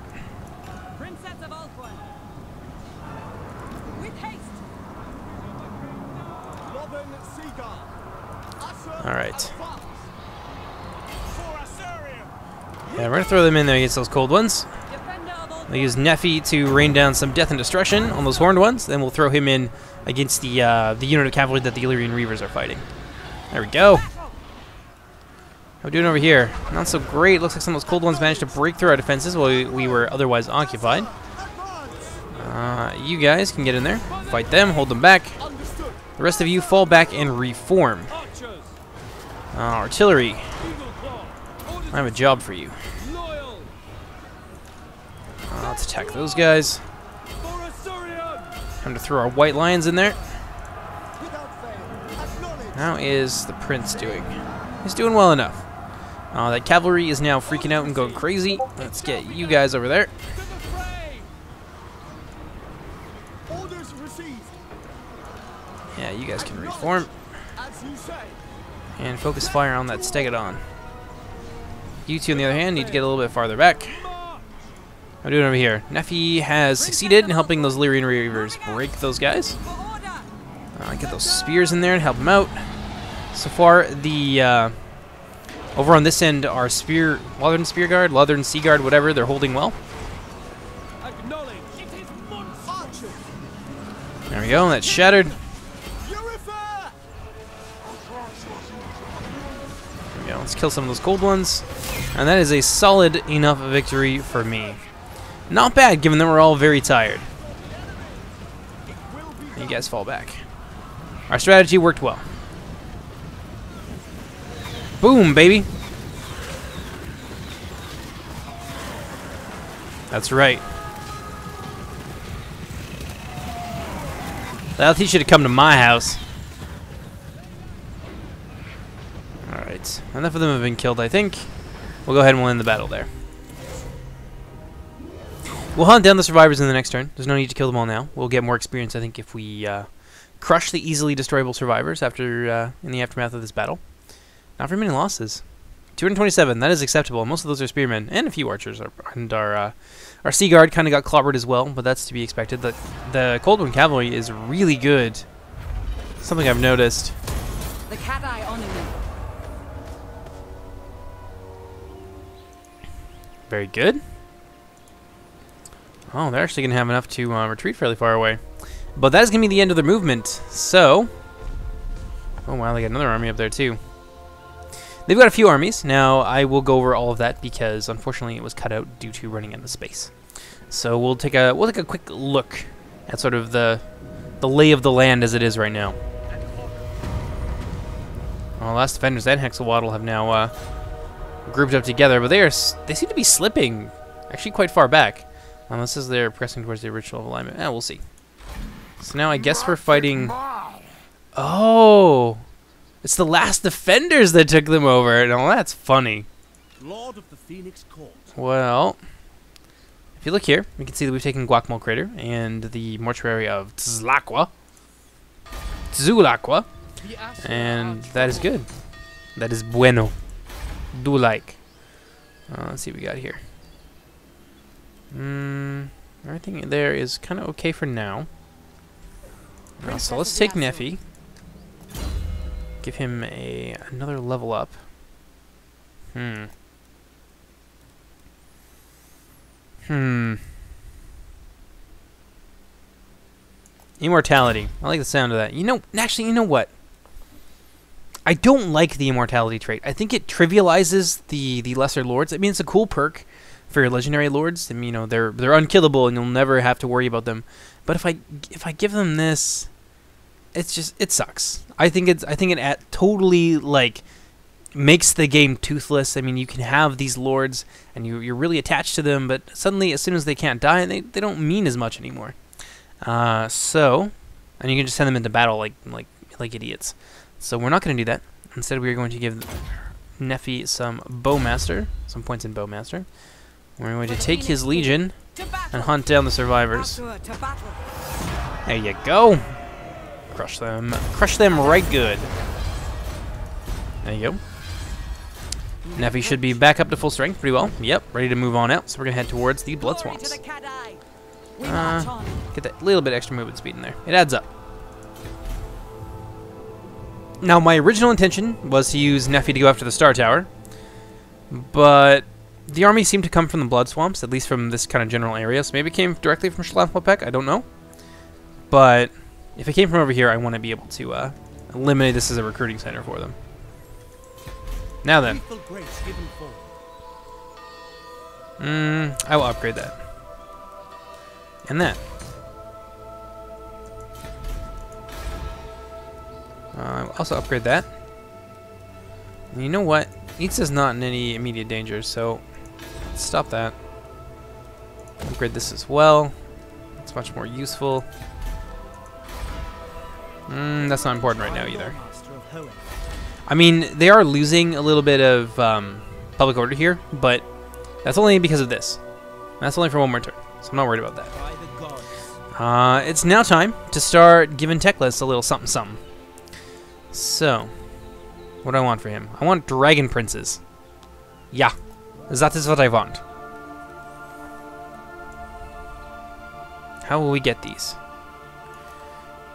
Alright. Yeah, we're going to throw them in there against those cold ones. We'll use Neffy to rain down some death and destruction on those horned ones. Then we'll throw him in against the unit of cavalry that the Illyrian Reavers are fighting. There we go. How we doing over here? Not so great. Looks like some of those cold ones managed to break through our defenses while we were otherwise occupied. You guys can get in there. Fight them. Hold them back. The rest of you fall back and reform. Artillery. I have a job for you. Let's attack those guys. Time to throw our white lions in there. How is the prince doing? He's doing well enough. That cavalry is now freaking out and going crazy. Let's get you guys over there. Yeah, you guys can reform. And focus fire on that Stegodon. You two, on the other hand, need to get a little bit farther back. How are we doing over here? Neffy has succeeded in helping those Illyrian Reavers break those guys. Get those spears in there and help them out. So far, the over on this end are Lothern Spear Guard, Lothern Sea Guard, whatever. They're holding well. There we go. That's shattered. Yeah, let's kill some of those cold ones. And that is a solid enough victory for me. Not bad, given that we're all very tired. You guys fall back. Our strategy worked well. Boom, baby. That's right. That'll teach you to come to my house. Alright, enough of them have been killed, I think. We'll go ahead and we'll end the battle there. We'll hunt down the survivors in the next turn. There's no need to kill them all now. We'll get more experience, I think, if we crush the easily destroyable survivors after in the aftermath of this battle. Not very many losses. 227, that is acceptable. Most of those are spearmen, and a few archers. And our Sea Guard kind of got clobbered as well, but that's to be expected. The Cold Wind Cavalry is really good. Something I've noticed. The cat eye on me. Very good. Oh, they're actually going to have enough to retreat fairly far away. But that is going to be the end of their movement. So, oh wow, they got another army up there too. They've got a few armies. Now, I will go over all of that because, unfortunately, it was cut out due to running out of space. So we'll take a quick look at sort of the lay of the land as it is right now. Well, Last Defenders and Hexoatl have now grouped up together, but they seem to be slipping actually quite far back. Unless they're pressing towards the original alignment. We'll see. So now I guess we're fighting... Oh! It's the Last Defenders that took them over. Now that's funny. Lord of the Phoenix Court. Well, if you look here, we can see that we've taken Guacamole Crater and the Mortuary of Tzlaqua. And that is good. That is bueno. Do like. Let's see what we got here. Everything there is kind of okay for now. So let's take Neffy. Give him another level up. Immortality. I like the sound of that. Actually, you know what? I don't like the immortality trait. I think it trivializes the lesser lords. I mean, it's a cool perk for your legendary lords. I mean, they're unkillable and you'll never have to worry about them. But if I give them this, it sucks. I think it totally like makes the game toothless. I mean, you can have these lords and you're really attached to them, but suddenly as soon as they can't die, they don't mean as much anymore. And you can just send them into battle like idiots. So we're not going to do that. Instead, we are going to give Neffy some points in Bowmaster. We're going to take his legion and hunt down the survivors. There you go. Crush them right good. There you go. Neffy should be back up to full strength pretty well. Yep, ready to move on out. So we're going to head towards the Blood Swamps. Get that little bit extra movement speed in there. It adds up. Now, my original intention was to use Neffy to go after the Star Tower, but the army seemed to come from the Blood Swamps, at least from this kind of general area. So maybe it came directly from Xlanhuapec, I don't know. But if it came from over here, I want to be able to eliminate this as a recruiting center for them. Now then. I will upgrade that. And that. I'll also upgrade that. And you know what? Itza's not in any immediate danger, so let's stop that. Upgrade this as well. It's much more useful. That's not important right now either. I mean, they are losing a little bit of public order here, but that's only because of this. That's only for one more turn, so I'm not worried about that. It's now time to start giving Teclis a little something something. So, what do I want for him? I want dragon princes. Yeah, that is what I want. How will we get these?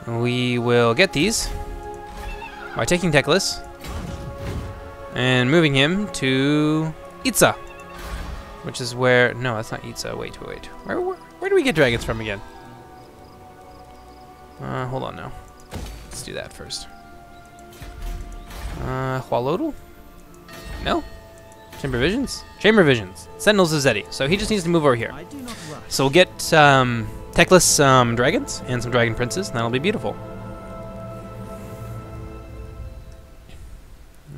We will get these by taking Teclis and moving him to Itza, which is where... No, that's not Itza. Wait. Where do we get dragons from again? Hold on now. Let's do that first. Hualodl? No? Chamber Visions? Chamber Visions. Sentinels of Zeddy. So he just needs to move over here. So we'll get Teclis dragons and some dragon princes, and that'll be beautiful.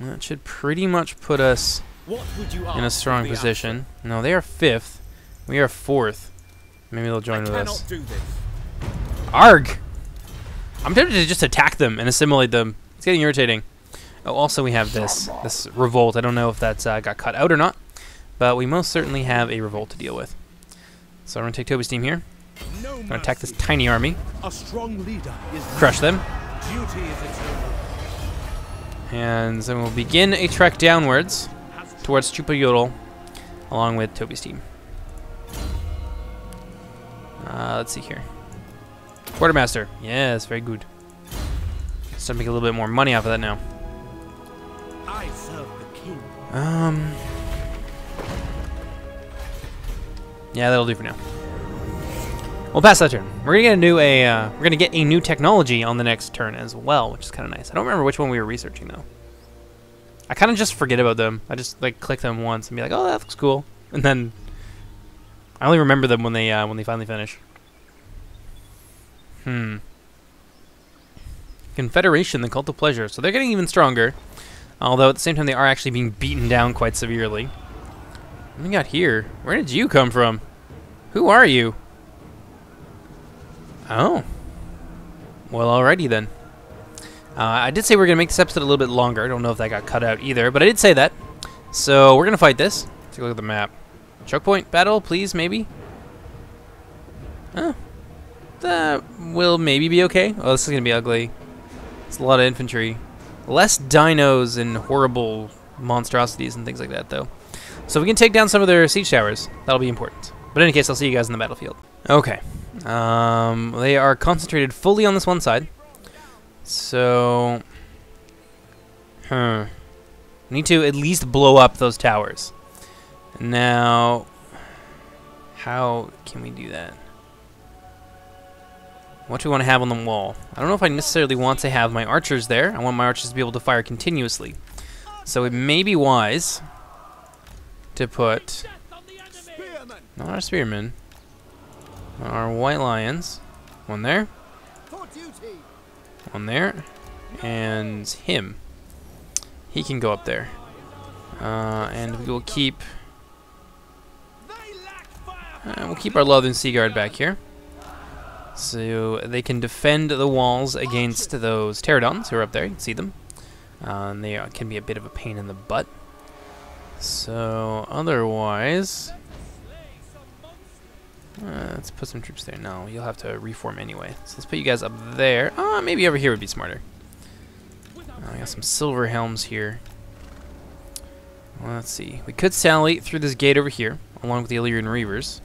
That should pretty much put us in a strong position. No, they are 5th. We are 4th. Maybe they'll join with us. Arg! I'm tempted to just attack them and assimilate them. It's getting irritating. Oh, also we have this revolt. I don't know if that's got cut out or not, but we most certainly have a revolt to deal with. So I'm gonna take Toby's team here. No I'm gonna attack this mercy. tiny army. A strong leader is Crush them. duty is eternal. And then we'll begin a trek downwards towards Hexoatl, along with Toby's team. Let's see here. Quartermaster. Yes, very good. Start to make a little bit more money off of that now. I serve the king. Yeah, that'll do for now. We'll pass that turn. We're gonna get a new technology on the next turn as well, which is kind of nice. I don't remember which one we were researching though. I kind of just forget about them. I just like click them once and be like, "Oh, that looks cool," and then I only remember them when they finally finish. Confederation, the Cult of Pleasure. So they're getting even stronger, although at the same time they are actually being beaten down quite severely. What do we got here? Where did you come from? Who are you? Oh. Well, alrighty then. I did say we were going to make this episode a little bit longer. I don't know if that got cut out either, but I did say that. So we're going to fight this. Take a look at the map. Choke point battle, please, maybe? Oh. That will maybe be okay. Oh, this is going to be ugly. It's a lot of infantry. Less dinos and horrible monstrosities and things like that, though. So we can take down some of their siege towers. That'll be important. But in any case, I'll see you guys in the battlefield. Okay. They are concentrated fully on this one side. So... need to at least blow up those towers. Now... how can we do that? What do we want to have on the wall? I don't know if I necessarily want to have my archers there. I want my archers to be able to fire continuously. So it may be wise to put... not our spearmen. Our white lions. One there. One there. And him. He can go up there. And we will keep... we'll keep our Lothern Sea Guard back here. So they can defend the walls against those pterodons who are up there. You can see them. And they can be a bit of a pain in the butt. So otherwise... let's put some troops there. No, you'll have to reform anyway. So let's put you guys up there. Maybe over here would be smarter. I got some silver helms here. Well, let's see. We could sally through this gate over here, along with the Illyrian Reavers.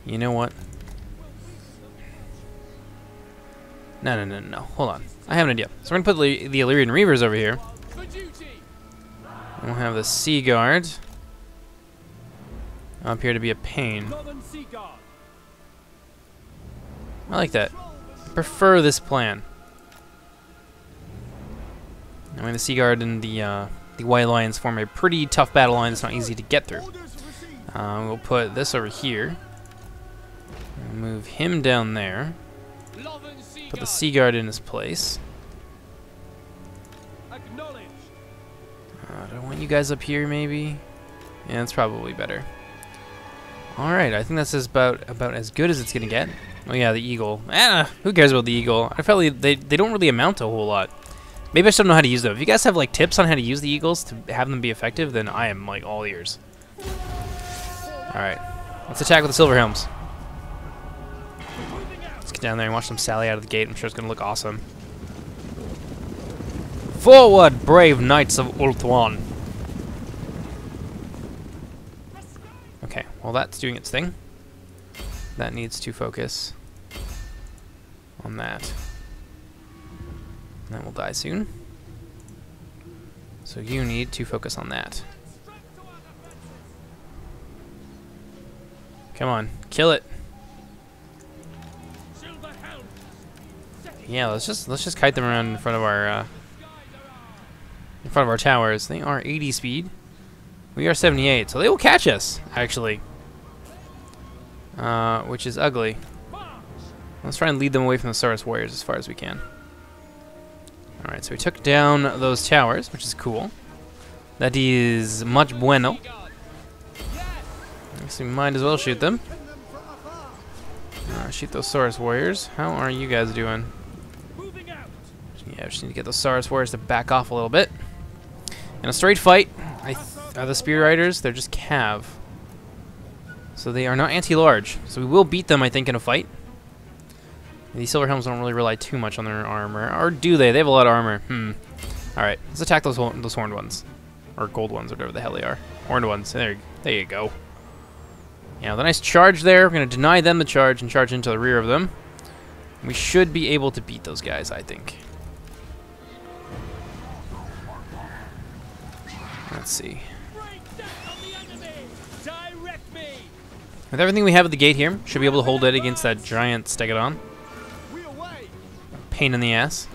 You know what? No. Hold on. I have an idea. So we're going to put the Illyrian Reavers over here. We'll have the Sea Guard up here to be a pain. I like that. I prefer this plan. I mean, the Sea Guard and the White Lions form a pretty tough battle line that's not easy to get through. We'll put this over here. Move him down there. Put the Sea Guard in his place. Do I want you guys up here, maybe? Yeah, that's probably better. Alright, I think that's about as good as it's gonna get. Oh yeah, the eagle. Who cares about the eagle? I felt like they don't really amount to a whole lot. Maybe I just don't know how to use them. If you guys have like tips on how to use the eagles to have them be effective, then I am like all ears. Alright, let's attack with the silver helms. Let's get down there and watch them sally out of the gate. I'm sure it's gonna look awesome. Forward, brave knights of Ulthuan. Okay, well that's doing its thing. That needs to focus on that. And that will die soon. So you need to focus on that. Come on, kill it. Yeah, let's just kite them around in front of our towers. They are 80 speed. We are 78, so they will catch us, actually. Which is ugly. Let's try and lead them away from the Saurus warriors as far as we can. Alright, so we took down those towers, which is cool. That is much bueno. So we might as well shoot them. Shoot those Saurus warriors. How are you guys doing? Yeah, we just need to get those Saurus warriors to back off a little bit. In a straight fight, are the spear riders? They're just cav. So they are not anti-large. So we will beat them, I think, in a fight. These silver helms don't really rely too much on their armor. Or do they? They have a lot of armor. Alright, let's attack those horned ones. Or gold ones, whatever the hell they are. Horned ones. There you go. Yeah, the nice charge there. We're going to deny them the charge and charge into the rear of them. We should be able to beat those guys, I think. Let's see. With everything we have at the gate here, should be able to hold it against that giant Stegodon. Pain in the ass.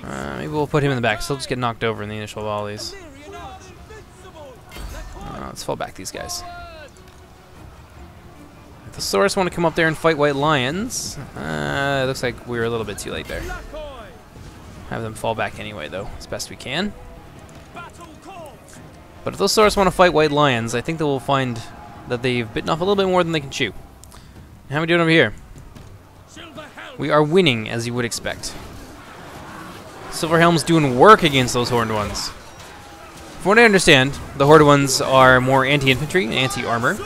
Maybe we'll put him in the back. So he'll just get knocked over in the initial volleys. Let's fall back these guys. If the Saurus want to come up there and fight White Lions, it looks like we're a little bit too late there. Have them fall back anyway, though, as best we can. But if those Saurus want to fight White Lions, I think they will find that they've bitten off a little bit more than they can chew. How are we doing over here? We are winning, as you would expect. Silverhelm's doing work against those horned ones. From what I understand, the horde ones are more anti-infantry and anti-armor.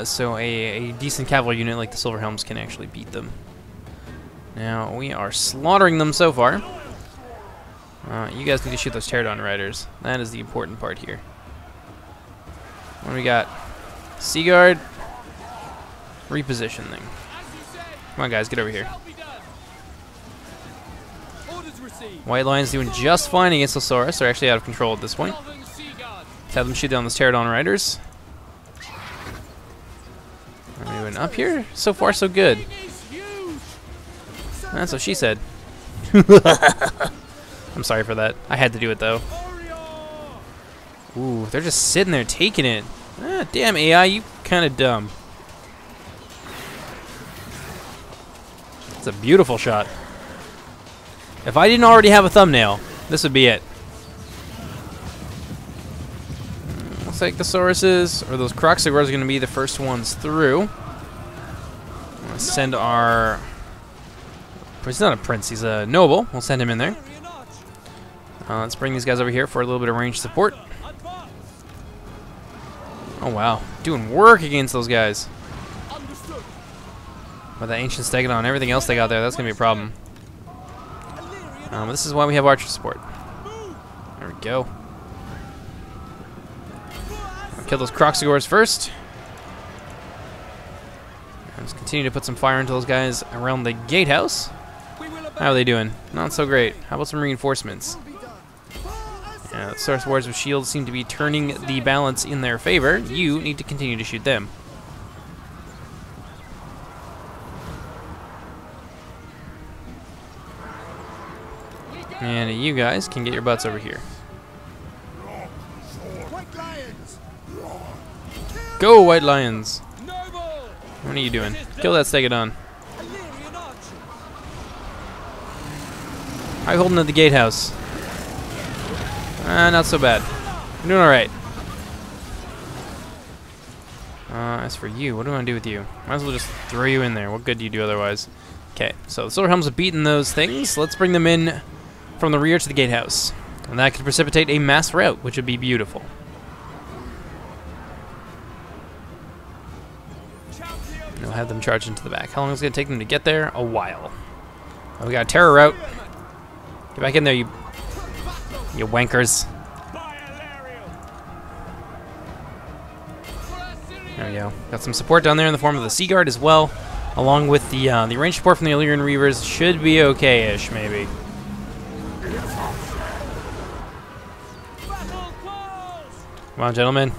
So a decent cavalry unit like the Silverhelms can actually beat them. Now, we are slaughtering them so far. You guys need to shoot those Pterodon riders. That is the important part here. What do we got? Seaguard. Reposition thing. Come on, guys, get over here. White Lions doing just fine against the Saurus. They're actually out of control at this point. Let's have them shoot down those Pterodon riders. What are we doing up here? So far, so good. That's what she said. I'm sorry for that. I had to do it, though. Ooh, they're just sitting there taking it. Ah, damn, AI, you kind of dumb. It's a beautiful shot. If I didn't already have a thumbnail, this would be it. Looks like the Sauruses, or those Croxigors, are going to be the first ones through. I'm going to send our... He's not a prince, he's a noble. We'll send him in there. Let's bring these guys over here for a little bit of ranged support. Oh, wow. Doing work against those guys. With that ancient Stegodon and everything else they got there, that's going to be a problem. This is why we have archer support. There we go. I'll kill those Croxigors first. Let's continue to put some fire into those guys around the gatehouse. How are they doing? Not so great. How about some reinforcements? Yeah, the Saurus Warriors with shields seem to be turning the balance in their favor. You need to continue to shoot them. And you guys can get your butts over here. Go, White Lions! What are you doing? Kill that Stegodon. How are you holding at the gatehouse? Not so bad. You're doing alright. As for you, what do I want to do with you? Might as well just throw you in there. What good do you do otherwise? Okay, so the Silverhelms have beaten those things. Let's bring them in from the rear to the gatehouse. And that could precipitate a mass rout, which would be beautiful. And we'll have them charge into the back. How long is it going to take them to get there? A while. Oh, we got a terror rout. Get back in there, you wankers. There we go. Got some support down there in the form of the Sea Guard as well, along with the range support from the Illyrian Reavers. Should be okay-ish, maybe. Come on, gentlemen.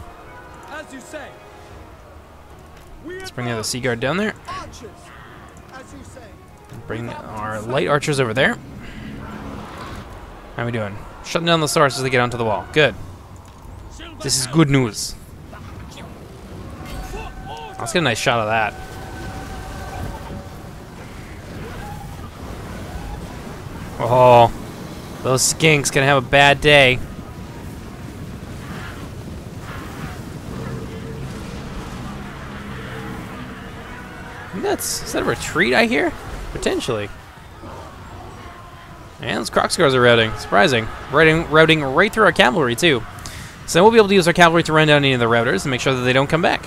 Let's bring the other Sea Guard down there. Bring our light archers over there. How are we doing? Shutting down the Saurus as they get onto the wall. Good. This is good news. Let's get a nice shot of that. Oh, those skinks gonna have a bad day. Is that a retreat I hear? Potentially. And those Croxigors are routing. Surprising. Routing right through our cavalry, too. So we'll be able to use our cavalry to run down any of the routers and make sure that they don't come back,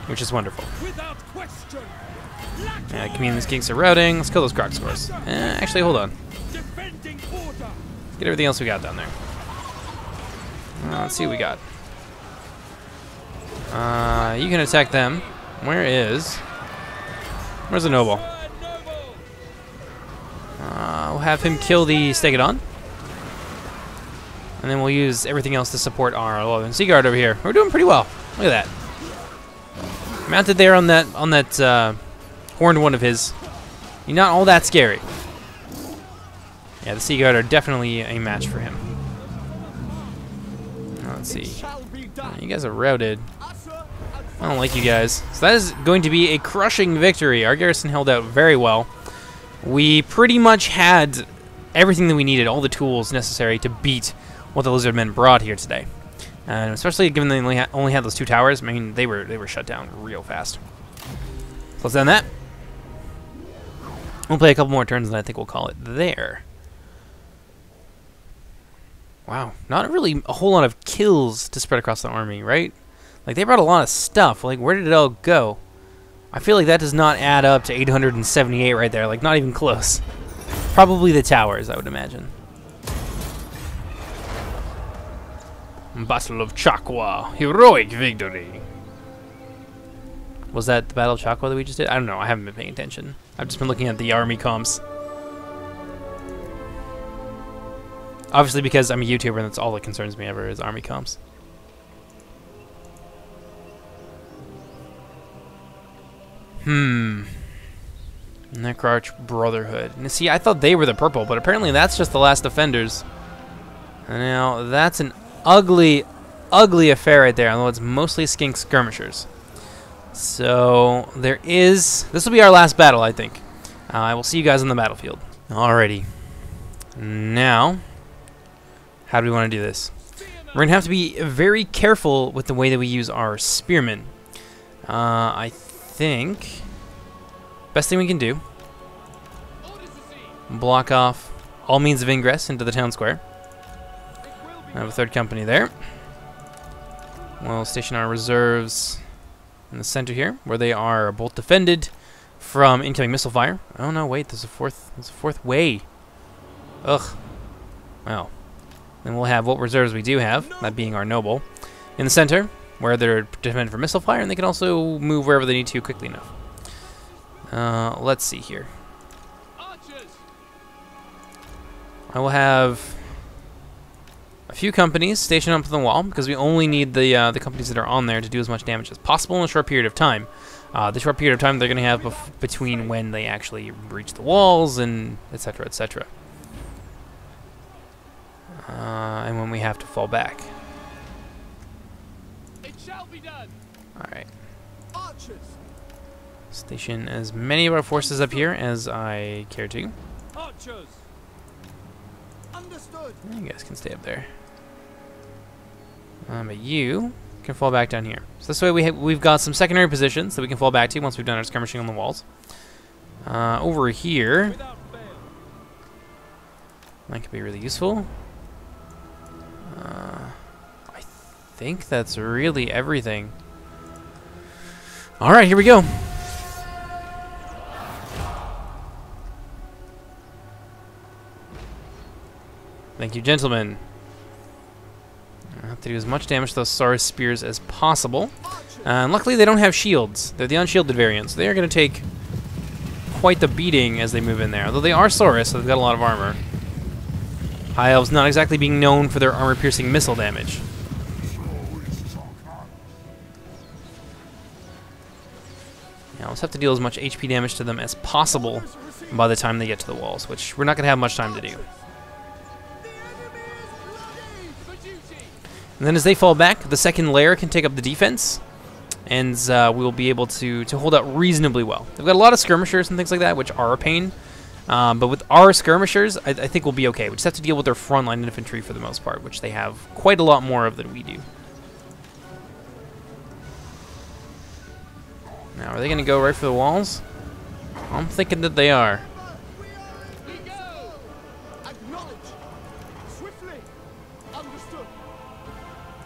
which is wonderful. Without question. Communities geeks are routing. Let's kill those croc scores. Actually, hold on. Defending order. Let's get everything else we got down there. Let's see what we got. You can attack them. Where's the noble? We'll have him kill the Stegodon. And then we'll use everything else to support our Lothern Sea Guard over here. We're doing pretty well. Look at that. Mounted there on that horned one of his. You're not all that scary. Yeah, the Sea Guard are definitely a match for him. Let's see. You guys are routed. I don't like you guys. So that is going to be a crushing victory. Our garrison held out very well. We pretty much had everything that we needed, all the tools necessary to beat what the Lizardmen brought here today. And especially given they only had those 2 towers, I mean, they were shut down real fast. So let's end that. We'll play a couple more turns, and I think we'll call it there. Wow, not really a whole lot of kills to spread across the army, right? Like, they brought a lot of stuff. Like, where did it all go? I feel like that does not add up to 878 right there. Like, not even close. Probably the towers, I would imagine. Battle of Chakwa. Heroic victory. Was that the Battle of Chakwa that we just did? I don't know. I haven't been paying attention. I've just been looking at the army comps. Obviously, because I'm a YouTuber and that's all that concerns me ever is army comps. Necroarch Brotherhood. Now, see, I thought they were the purple, but apparently that's just the last defenders. And now, that's an ugly, ugly affair right there, although it's mostly skink skirmishers. So, there is... This will be our last battle, I think. I will see you guys on the battlefield. Alrighty. Now, how do we want to do this? We're going to have to be very careful with the way that we use our spearmen. I think best thing we can do, block off all means of ingress into the town square. I have a 3rd company there. We'll station our reserves in the center here, where they are both defended from incoming missile fire. Oh no, wait, there's a fourth way. Ugh. Well, then we'll have what reserves we do have, that being our noble, in the center, where they're defended from missile fire, and they can also move wherever they need to quickly enough. Let's see here. I will have a few companies stationed up to the wall, because we only need the companies that are on there to do as much damage as possible in a short period of time. The short period of time they're going to have between when they actually reach the walls, and etc., etc. And when we have to fall back. Alright. Station as many of our forces up here as I care to. Archers. Understood. You guys can stay up there. But you can fall back down here. So this way we've got some secondary positions that we can fall back to once we've done our skirmishing on the walls. Over here, that could be really useful. I think that's really everything. Alright, here we go. Thank you, gentlemen. I have to do as much damage to those Saurus spears as possible. And luckily they don't have shields. They're the unshielded variants. So they are going to take quite the beating as they move in there. Although they are Saurus, so they've got a lot of armor. High Elves not exactly being known for their armor-piercing missile damage. Now let's have to deal as much HP damage to them as possible by the time they get to the walls, which we're not going to have much time to do. And then as they fall back, the second layer can take up the defense, and we'll be able to hold out reasonably well. They've got a lot of skirmishers and things like that, which are a pain. But with our skirmishers, I think we'll be okay. We just have to deal with their frontline infantry for the most part, which they have quite a lot more of than we do. Now, are they going to go right for the walls? I'm thinking that they are.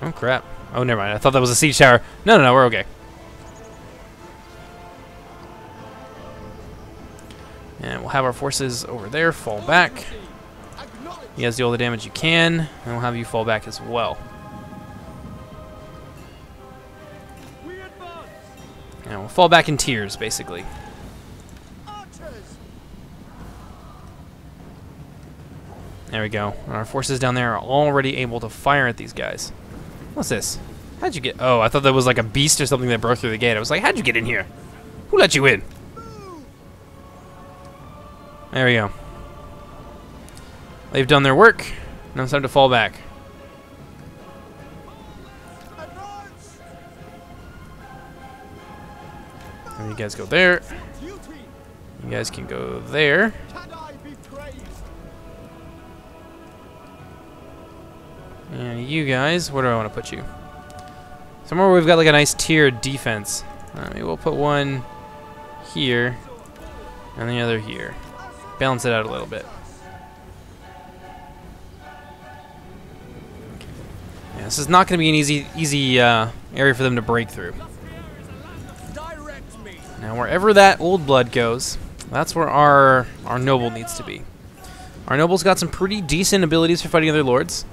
Oh, crap. Oh, never mind. I thought that was a siege tower. No, no, no, we're okay. And we'll have our forces over there fall back. You guys do all the damage you can, and we'll have you fall back as well. And we'll fall back in tiers, basically. There we go. Our forces down there are already able to fire at these guys. What's this? How'd you get... Oh, I thought that was like a beast or something that broke through the gate. I was like, how'd you get in here? Who let you in? There we go. They've done their work. Now it's time to fall back. And you guys go there. You guys can go there. And you guys, where do I want to put you? Somewhere where we've got like a nice tiered defense. Maybe we'll put one here and the other here. Balance it out a little bit. Yeah, this is not going to be an easy area for them to break through. Now, wherever that old blood goes, that's where our noble needs to be. Our noble's got some pretty decent abilities for fighting other lords.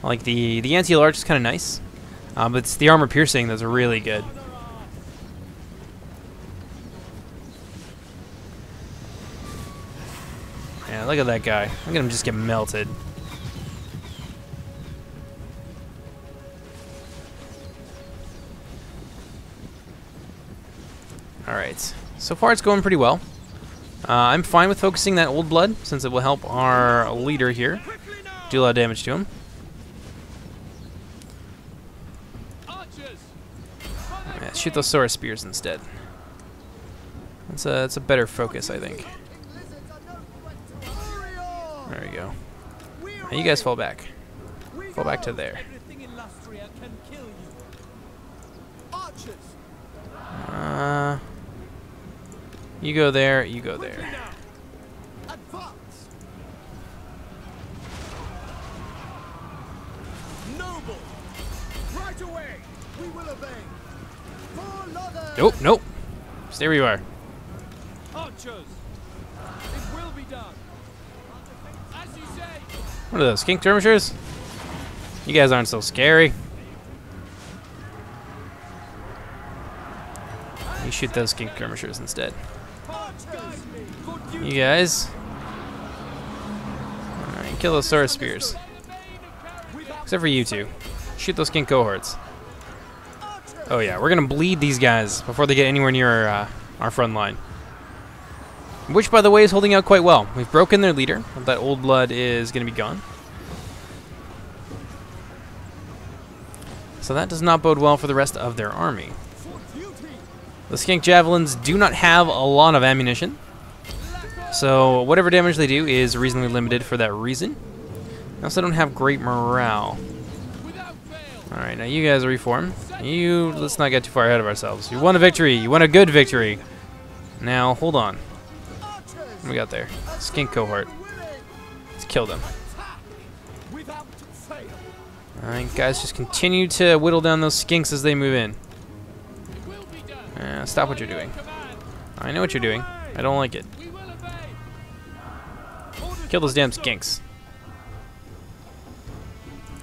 Like the anti-large is kind of nice, but it's the armor piercing that's really good. Yeah, look at that guy. Look at him just get melted. Alright, so far it's going pretty well. I'm fine with focusing that old blood, since it will help our leader here do a lot of damage to him. Yeah, shoot those Sora spears instead. That's a better focus, I think. There we go. Now you guys fall back. Fall back to there. You go there, you go there. Nope, nope. Stay where you are. What are those, skink skirmishers? You guys aren't so scary. You shoot those skink skirmishers instead. You guys. Alright, kill those sword spears. Except for you two. Shoot those skink cohorts. Oh yeah, we're gonna bleed these guys before they get anywhere near our front line. Which, by the way, is holding out quite well. We've broken their leader. That old blood is gonna be gone. So that does not bode well for the rest of their army. The skink javelins do not have a lot of ammunition. So whatever damage they do is reasonably limited for that reason. They also don't have great morale. Alright, now you guys reform. Let's not get too far ahead of ourselves. You won a victory. You won a good victory. Now, hold on. What do we got there? Skink cohort. Let's kill them. Alright, guys, just continue to whittle down those skinks as they move in. Stop what you're doing. I know what you're doing. I don't like it. Kill those damn skinks.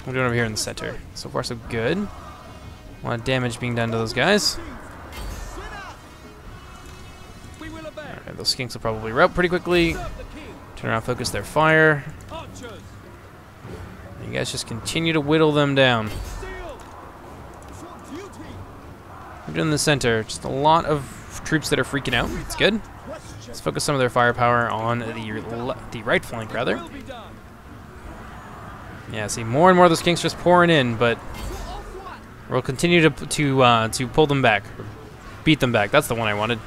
What are we doing over here in the center? So far, so good. A lot of damage being done to those guys. Alright, those skinks will probably rout pretty quickly. Turn around, focus their fire. You guys just continue to whittle them down. We're doing the center. Just a lot of troops that are freaking out. It's good. Let's focus some of their firepower on the right flank, rather. Yeah, see, more and more of those kings just pouring in, but we'll continue to pull them back, beat them back. That's the one I wanted.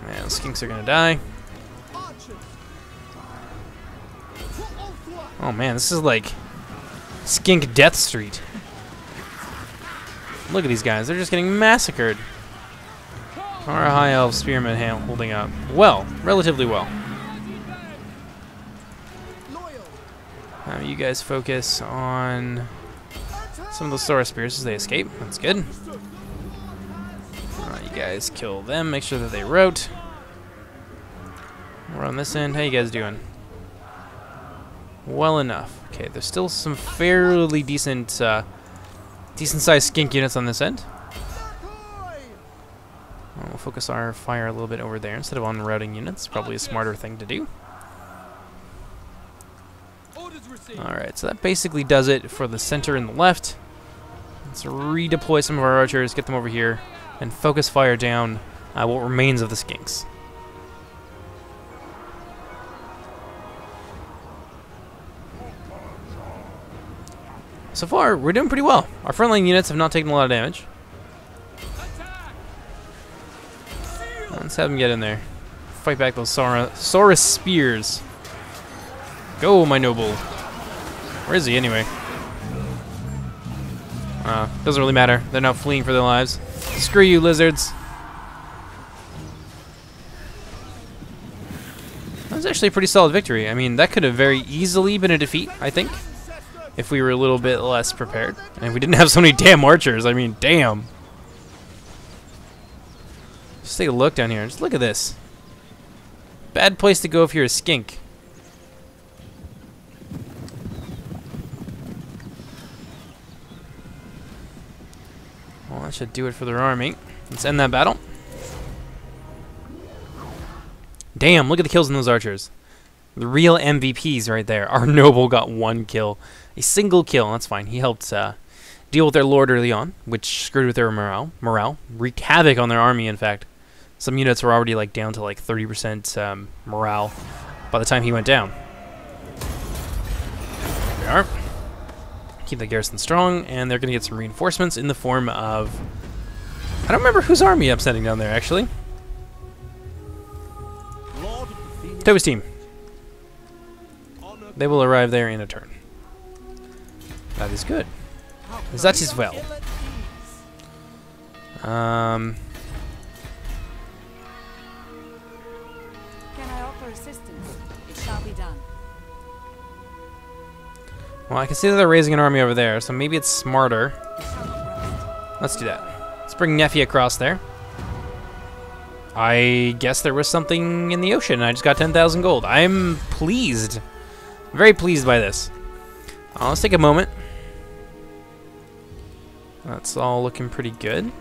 Man, the skinks are gonna die. Oh man, this is like Skink Death Street. Look at these guys, they're just getting massacred. Our high elf spearmen holding up well, relatively well. You guys focus on some of the Sora Spears as they escape. That's good. You guys kill them. Make sure that they rout. We're on this end. How you guys doing? Well enough. Okay, there's still some fairly decent, decent-sized skink units on this end. We'll focus our fire a little bit over there instead of on routing units. Probably a smarter thing to do. Alright, so that basically does it for the center and the left. Let's redeploy some of our archers, get them over here, and focus fire down what remains of the skinks. So far, we're doing pretty well. Our frontline units have not taken a lot of damage. Let's have them get in there. Fight back those Sora Spears. Go, my noble. Where is he, anyway? Doesn't really matter. They're now fleeing for their lives. Screw you, lizards. That was actually a pretty solid victory. I mean, that could have very easily been a defeat, I think, if we were a little bit less prepared. And if we didn't have so many damn archers. I mean, damn. Just take a look down here. Just look at this. Bad place to go if you're a skink. Well, that should do it for their army. Let's end that battle. Damn, look at the kills in those archers. The real MVPs right there. Our noble got 1 kill. A single kill, that's fine. He helped deal with their lord early on, which screwed with their morale. Wreaked havoc on their army, in fact. Some units were already like down to like 30% morale by the time he went down. There we are. Keep the garrison strong, and they're going to get some reinforcements in the form of... I don't remember whose army I'm sending down there, actually. Toby's team. They will arrive there in a turn. That is good. That is well. Can I offer assistance? It shall be done. Well, I can see that they're raising an army over there, so maybe it's smarter. Let's do that. Let's bring Nephi across there. I guess there was something in the ocean, and I just got 10,000 gold. I'm pleased. Very pleased by this. Let's take a moment. That's all looking pretty good.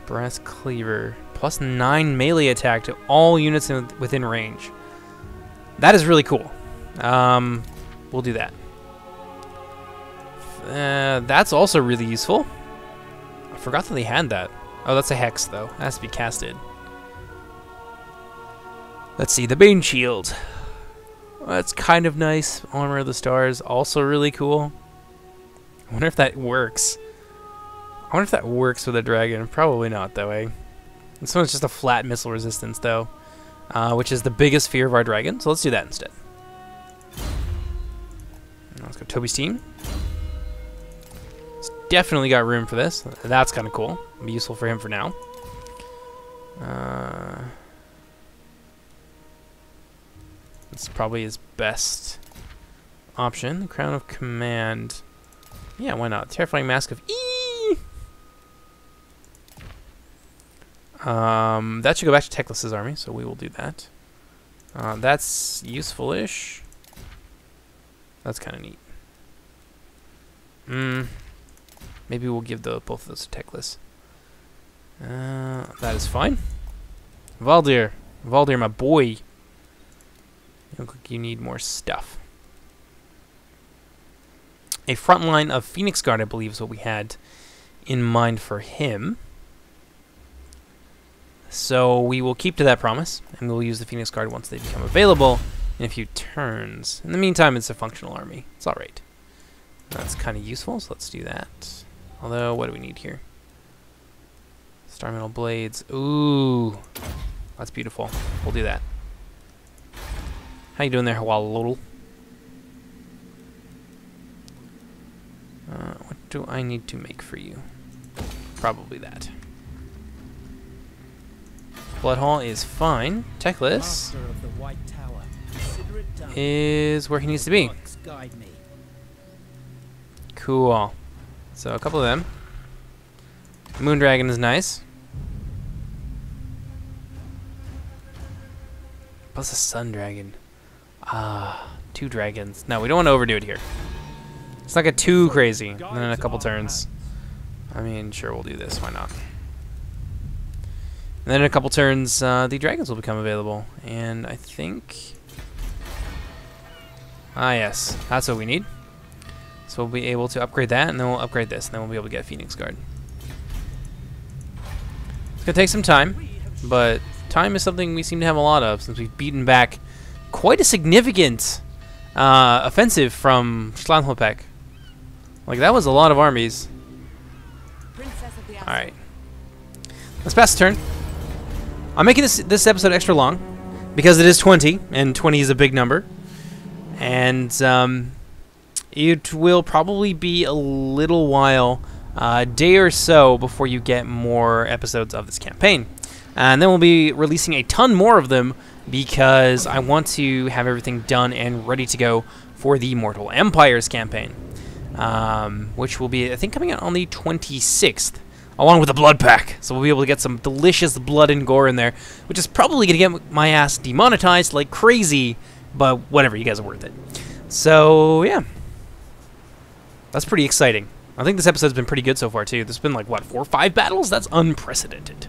Brass Cleaver. Plus 9 melee attack to all units within range. That is really cool. We'll do that. That's also really useful. I forgot that they had that. Oh, that's a hex, though. It has to be casted. Let's see, the Bane Shield. That's kind of nice. Armor of the Stars, also really cool. I wonder if that works. I wonder if that works with a dragon. Probably not, though, eh? This one's just a flat missile resistance, though, which is the biggest fear of our dragon, so let's do that instead. Let's go Toby's team. It's definitely got room for this. That's kind of cool. It'll be useful for him for now. That's probably his best option. The Crown of Command. Yeah, why not? Terrifying Mask of E! That should go back to Teclis' army, so we will do that. That's useful-ish. That's kind of neat. Maybe we'll give both of those to Teclis. That is fine. Valdir, my boy. You look like you need more stuff. A front line of Phoenix Guard, I believe, is what we had in mind for him. So we will keep to that promise, and we'll use the Phoenix Guard once they become available in a few turns. In the meantime, it's a functional army. It's alright. That's kind of useful, so let's do that. Although, what do we need here? Star Metal Blades. Ooh. That's beautiful. We'll do that. How you doing there, Hexoatl? What do I need to make for you? Probably that. Blood Hall is fine. Teclis. is where he needs to be. Cool. So a couple of them. Moondragon is nice. Plus a Sun Dragon. Ah, 2 dragons. No, we don't want to overdo it here. Let's not get too crazy. And then in a couple turns. I mean, sure, we'll do this. Why not? And then in a couple turns, the dragons will become available. And I think... Ah, yes. That's what we need. So we'll be able to upgrade that, and then we'll upgrade this, and then we'll be able to get Phoenix Guard. It's going to take some time, but time is something we seem to have a lot of, since we've beaten back quite a significant offensive from Xlanhuapec. Like, that was a lot of armies. Alright. Let's pass the turn. I'm making this episode extra long, because it is 20, and 20 is a big number. And it will probably be a little while, a day or so, before you get more episodes of this campaign. And then we'll be releasing a ton more of them, because I want to have everything done and ready to go for the Mortal Empires campaign, which will be, I think, coming out on the 26th, along with the Blood Pack. So we'll be able to get some delicious blood and gore in there, which is probably going to get my ass demonetized like crazy, but whatever, you guys are worth it. So, yeah. That's pretty exciting. I think this episode's been pretty good so far, too. There's been, like, what, 4 or 5 battles? That's unprecedented.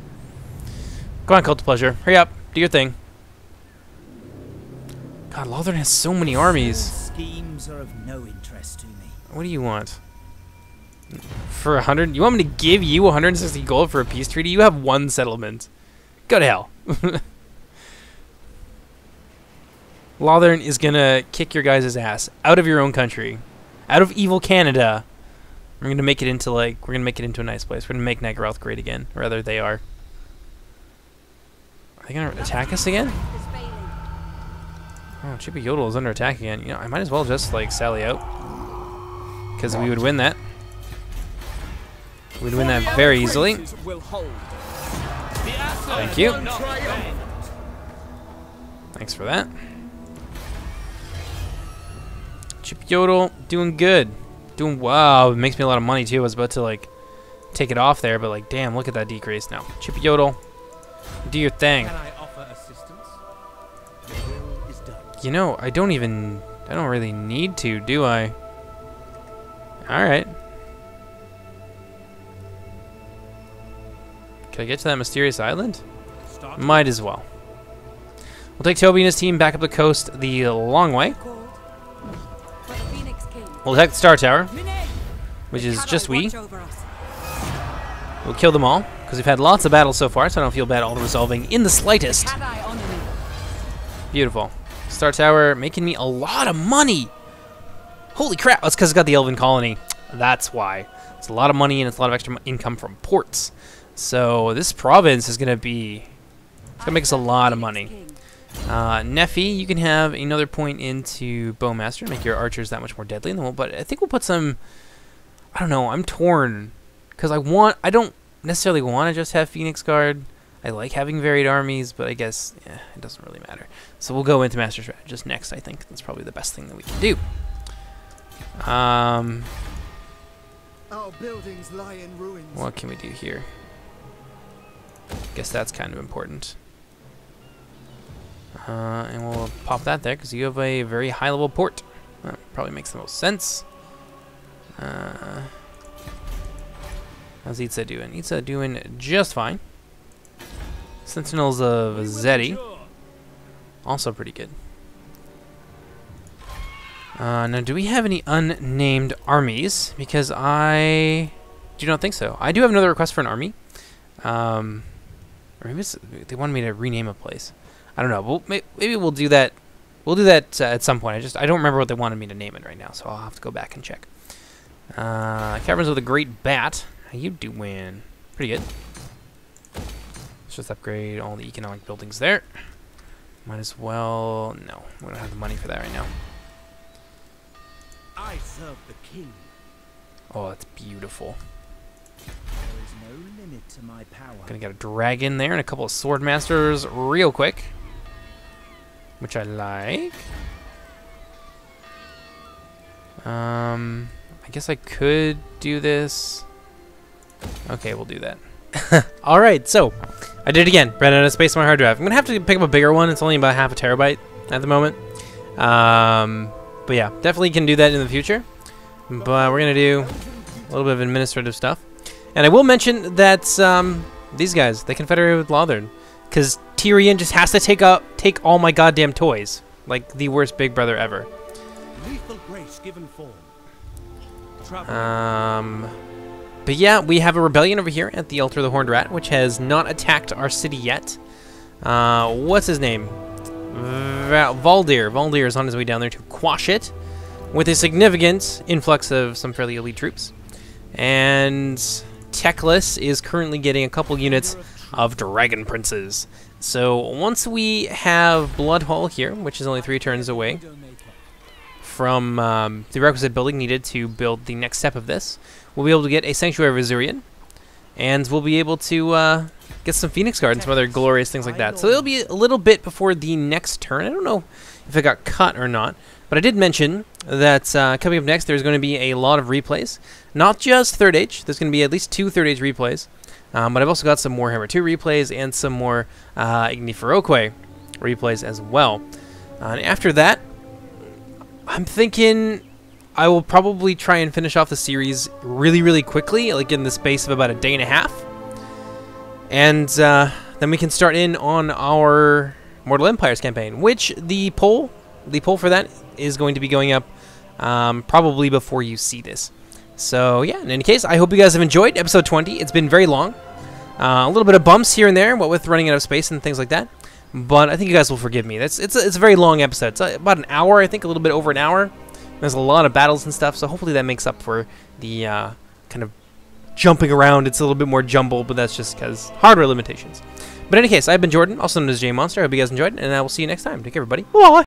Go on, Cult of Pleasure. Hurry up. Do your thing. God, Lothern has so many armies. Schemes are of no interest to me. What do you want? For 100? You want me to give you 160 gold for a peace treaty? You have 1 settlement. Go to hell. Lothern is gonna kick your guys' ass out of your own country, out of evil Canada. We're gonna make it into we're gonna make it into a nice place. We're gonna make Nagaroth great again. Or rather, they are. Are they gonna attack us again? Oh, Chippy Yodel is under attack again. You know, I might as well just sally out, because we would win that. We'd win that very easily. Thank you. Thanks for that. Chip Yodel, doing good. Doing wow. It makes me a lot of money too. I was about to take it off there, but damn, look at that decrease now. Chip Yodel, do your thing. Can I offer assistance? The will is done. You know, I don't really need to, do I? Alright. Can I get to that mysterious island? Might as well. We'll take Toby and his team back up the coast the long way. We'll attack the Star Tower, which is just we. We'll kill them all, because we've had lots of battles so far, so I don't feel bad auto-resolving in the slightest. Beautiful. Star Tower making me a lot of money. Holy crap, that's because it's got the Elven Colony. That's why. It's a lot of money, and it's a lot of extra income from ports. So this province is going to be... It's going to make us a lot of money. Neffy, you can have another point into Bowmaster, make your archers that much more deadly. And then but I think we'll put some... I don't know, I'm torn. Because I don't necessarily want to just have Phoenix Guard. I like having varied armies, but I guess, yeah, it doesn't really matter. So we'll go into Master Strategist next, I think. That's probably the best thing that we can do. Our buildings lie in ruins. What can we do here? Guess that's kind of important. And we'll pop that there, because you have a very high-level port. That probably makes the most sense. How's Itza doing? Itza doing just fine. Sentinels of Zeddy, also pretty good. Now, do we have any unnamed armies? Because I do not think so. I do have another request for an army. Or maybe they wanted me to rename a place. I don't know. Maybe we'll do that. We'll do that at some point. I don't remember what they wanted me to name it right now, so I'll have to go back and check. Caverns with a Great Bat. How you doing? Pretty good. Let's just upgrade all the economic buildings there. Might as well... No, we don't have the money for that right now. I serve the king. Oh, that's beautiful. There is no limit to my power. Gonna get a dragon there and a couple of sword masters real quick, which I like. I guess I could do this. Okay, we'll do that. Alright, so I did it again. Ran out of space on my hard drive. I'm gonna have to pick up a bigger one. It's only about half a terabyte at the moment. But yeah, definitely can do that in the future. But we're gonna do a little bit of administrative stuff. And I will mention that these guys, they confederated with Lothern, because Tyrion just has to take all my goddamn toys, like the worst big brother ever. Lethal grace given form. But yeah, we have a rebellion over here at the Altar of the Horned Rat, which has not attacked our city yet. What's his name? Valdir. Valdir is on his way down there to quash it, with a significant influx of some fairly elite troops. And Teclis is currently getting a couple units of Dragon Princes. So once we have Bloodhall here, which is only 3 turns away from the requisite building needed to build the next step of this, we'll be able to get a Sanctuary of Azurian, and we'll be able to get some Phoenix Guard and some other glorious things like that. So it'll be a little bit before the next turn. I don't know if it got cut or not, but I did mention that coming up next there's going to be a lot of replays. Not just 3rd Age, there's going to be at least 2 3rd Age replays, but I've also got some Warhammer 2 replays and some more Igni Feroque replays as well. And after that, I'm thinking I will probably try and finish off the series really quickly, like in the space of about a day and a half. And then we can start in on our Mortal Empires campaign, which the poll for that is going to be going up probably before you see this. So yeah, in any case, I hope you guys have enjoyed episode 20. It's been very long. A little bit of bumps here and there, what with running out of space and things like that. But I think you guys will forgive me. It's a very long episode. It's about an hour, I think, a little bit over an hour. There's a lot of battles and stuff, so hopefully that makes up for the kind of jumping around. It's a little bit more jumbled, but that's just because hardware limitations. But in any case, I've been Jordan, also known as JMonster. I hope you guys enjoyed, and I will see you next time. Take care, everybody. Bye!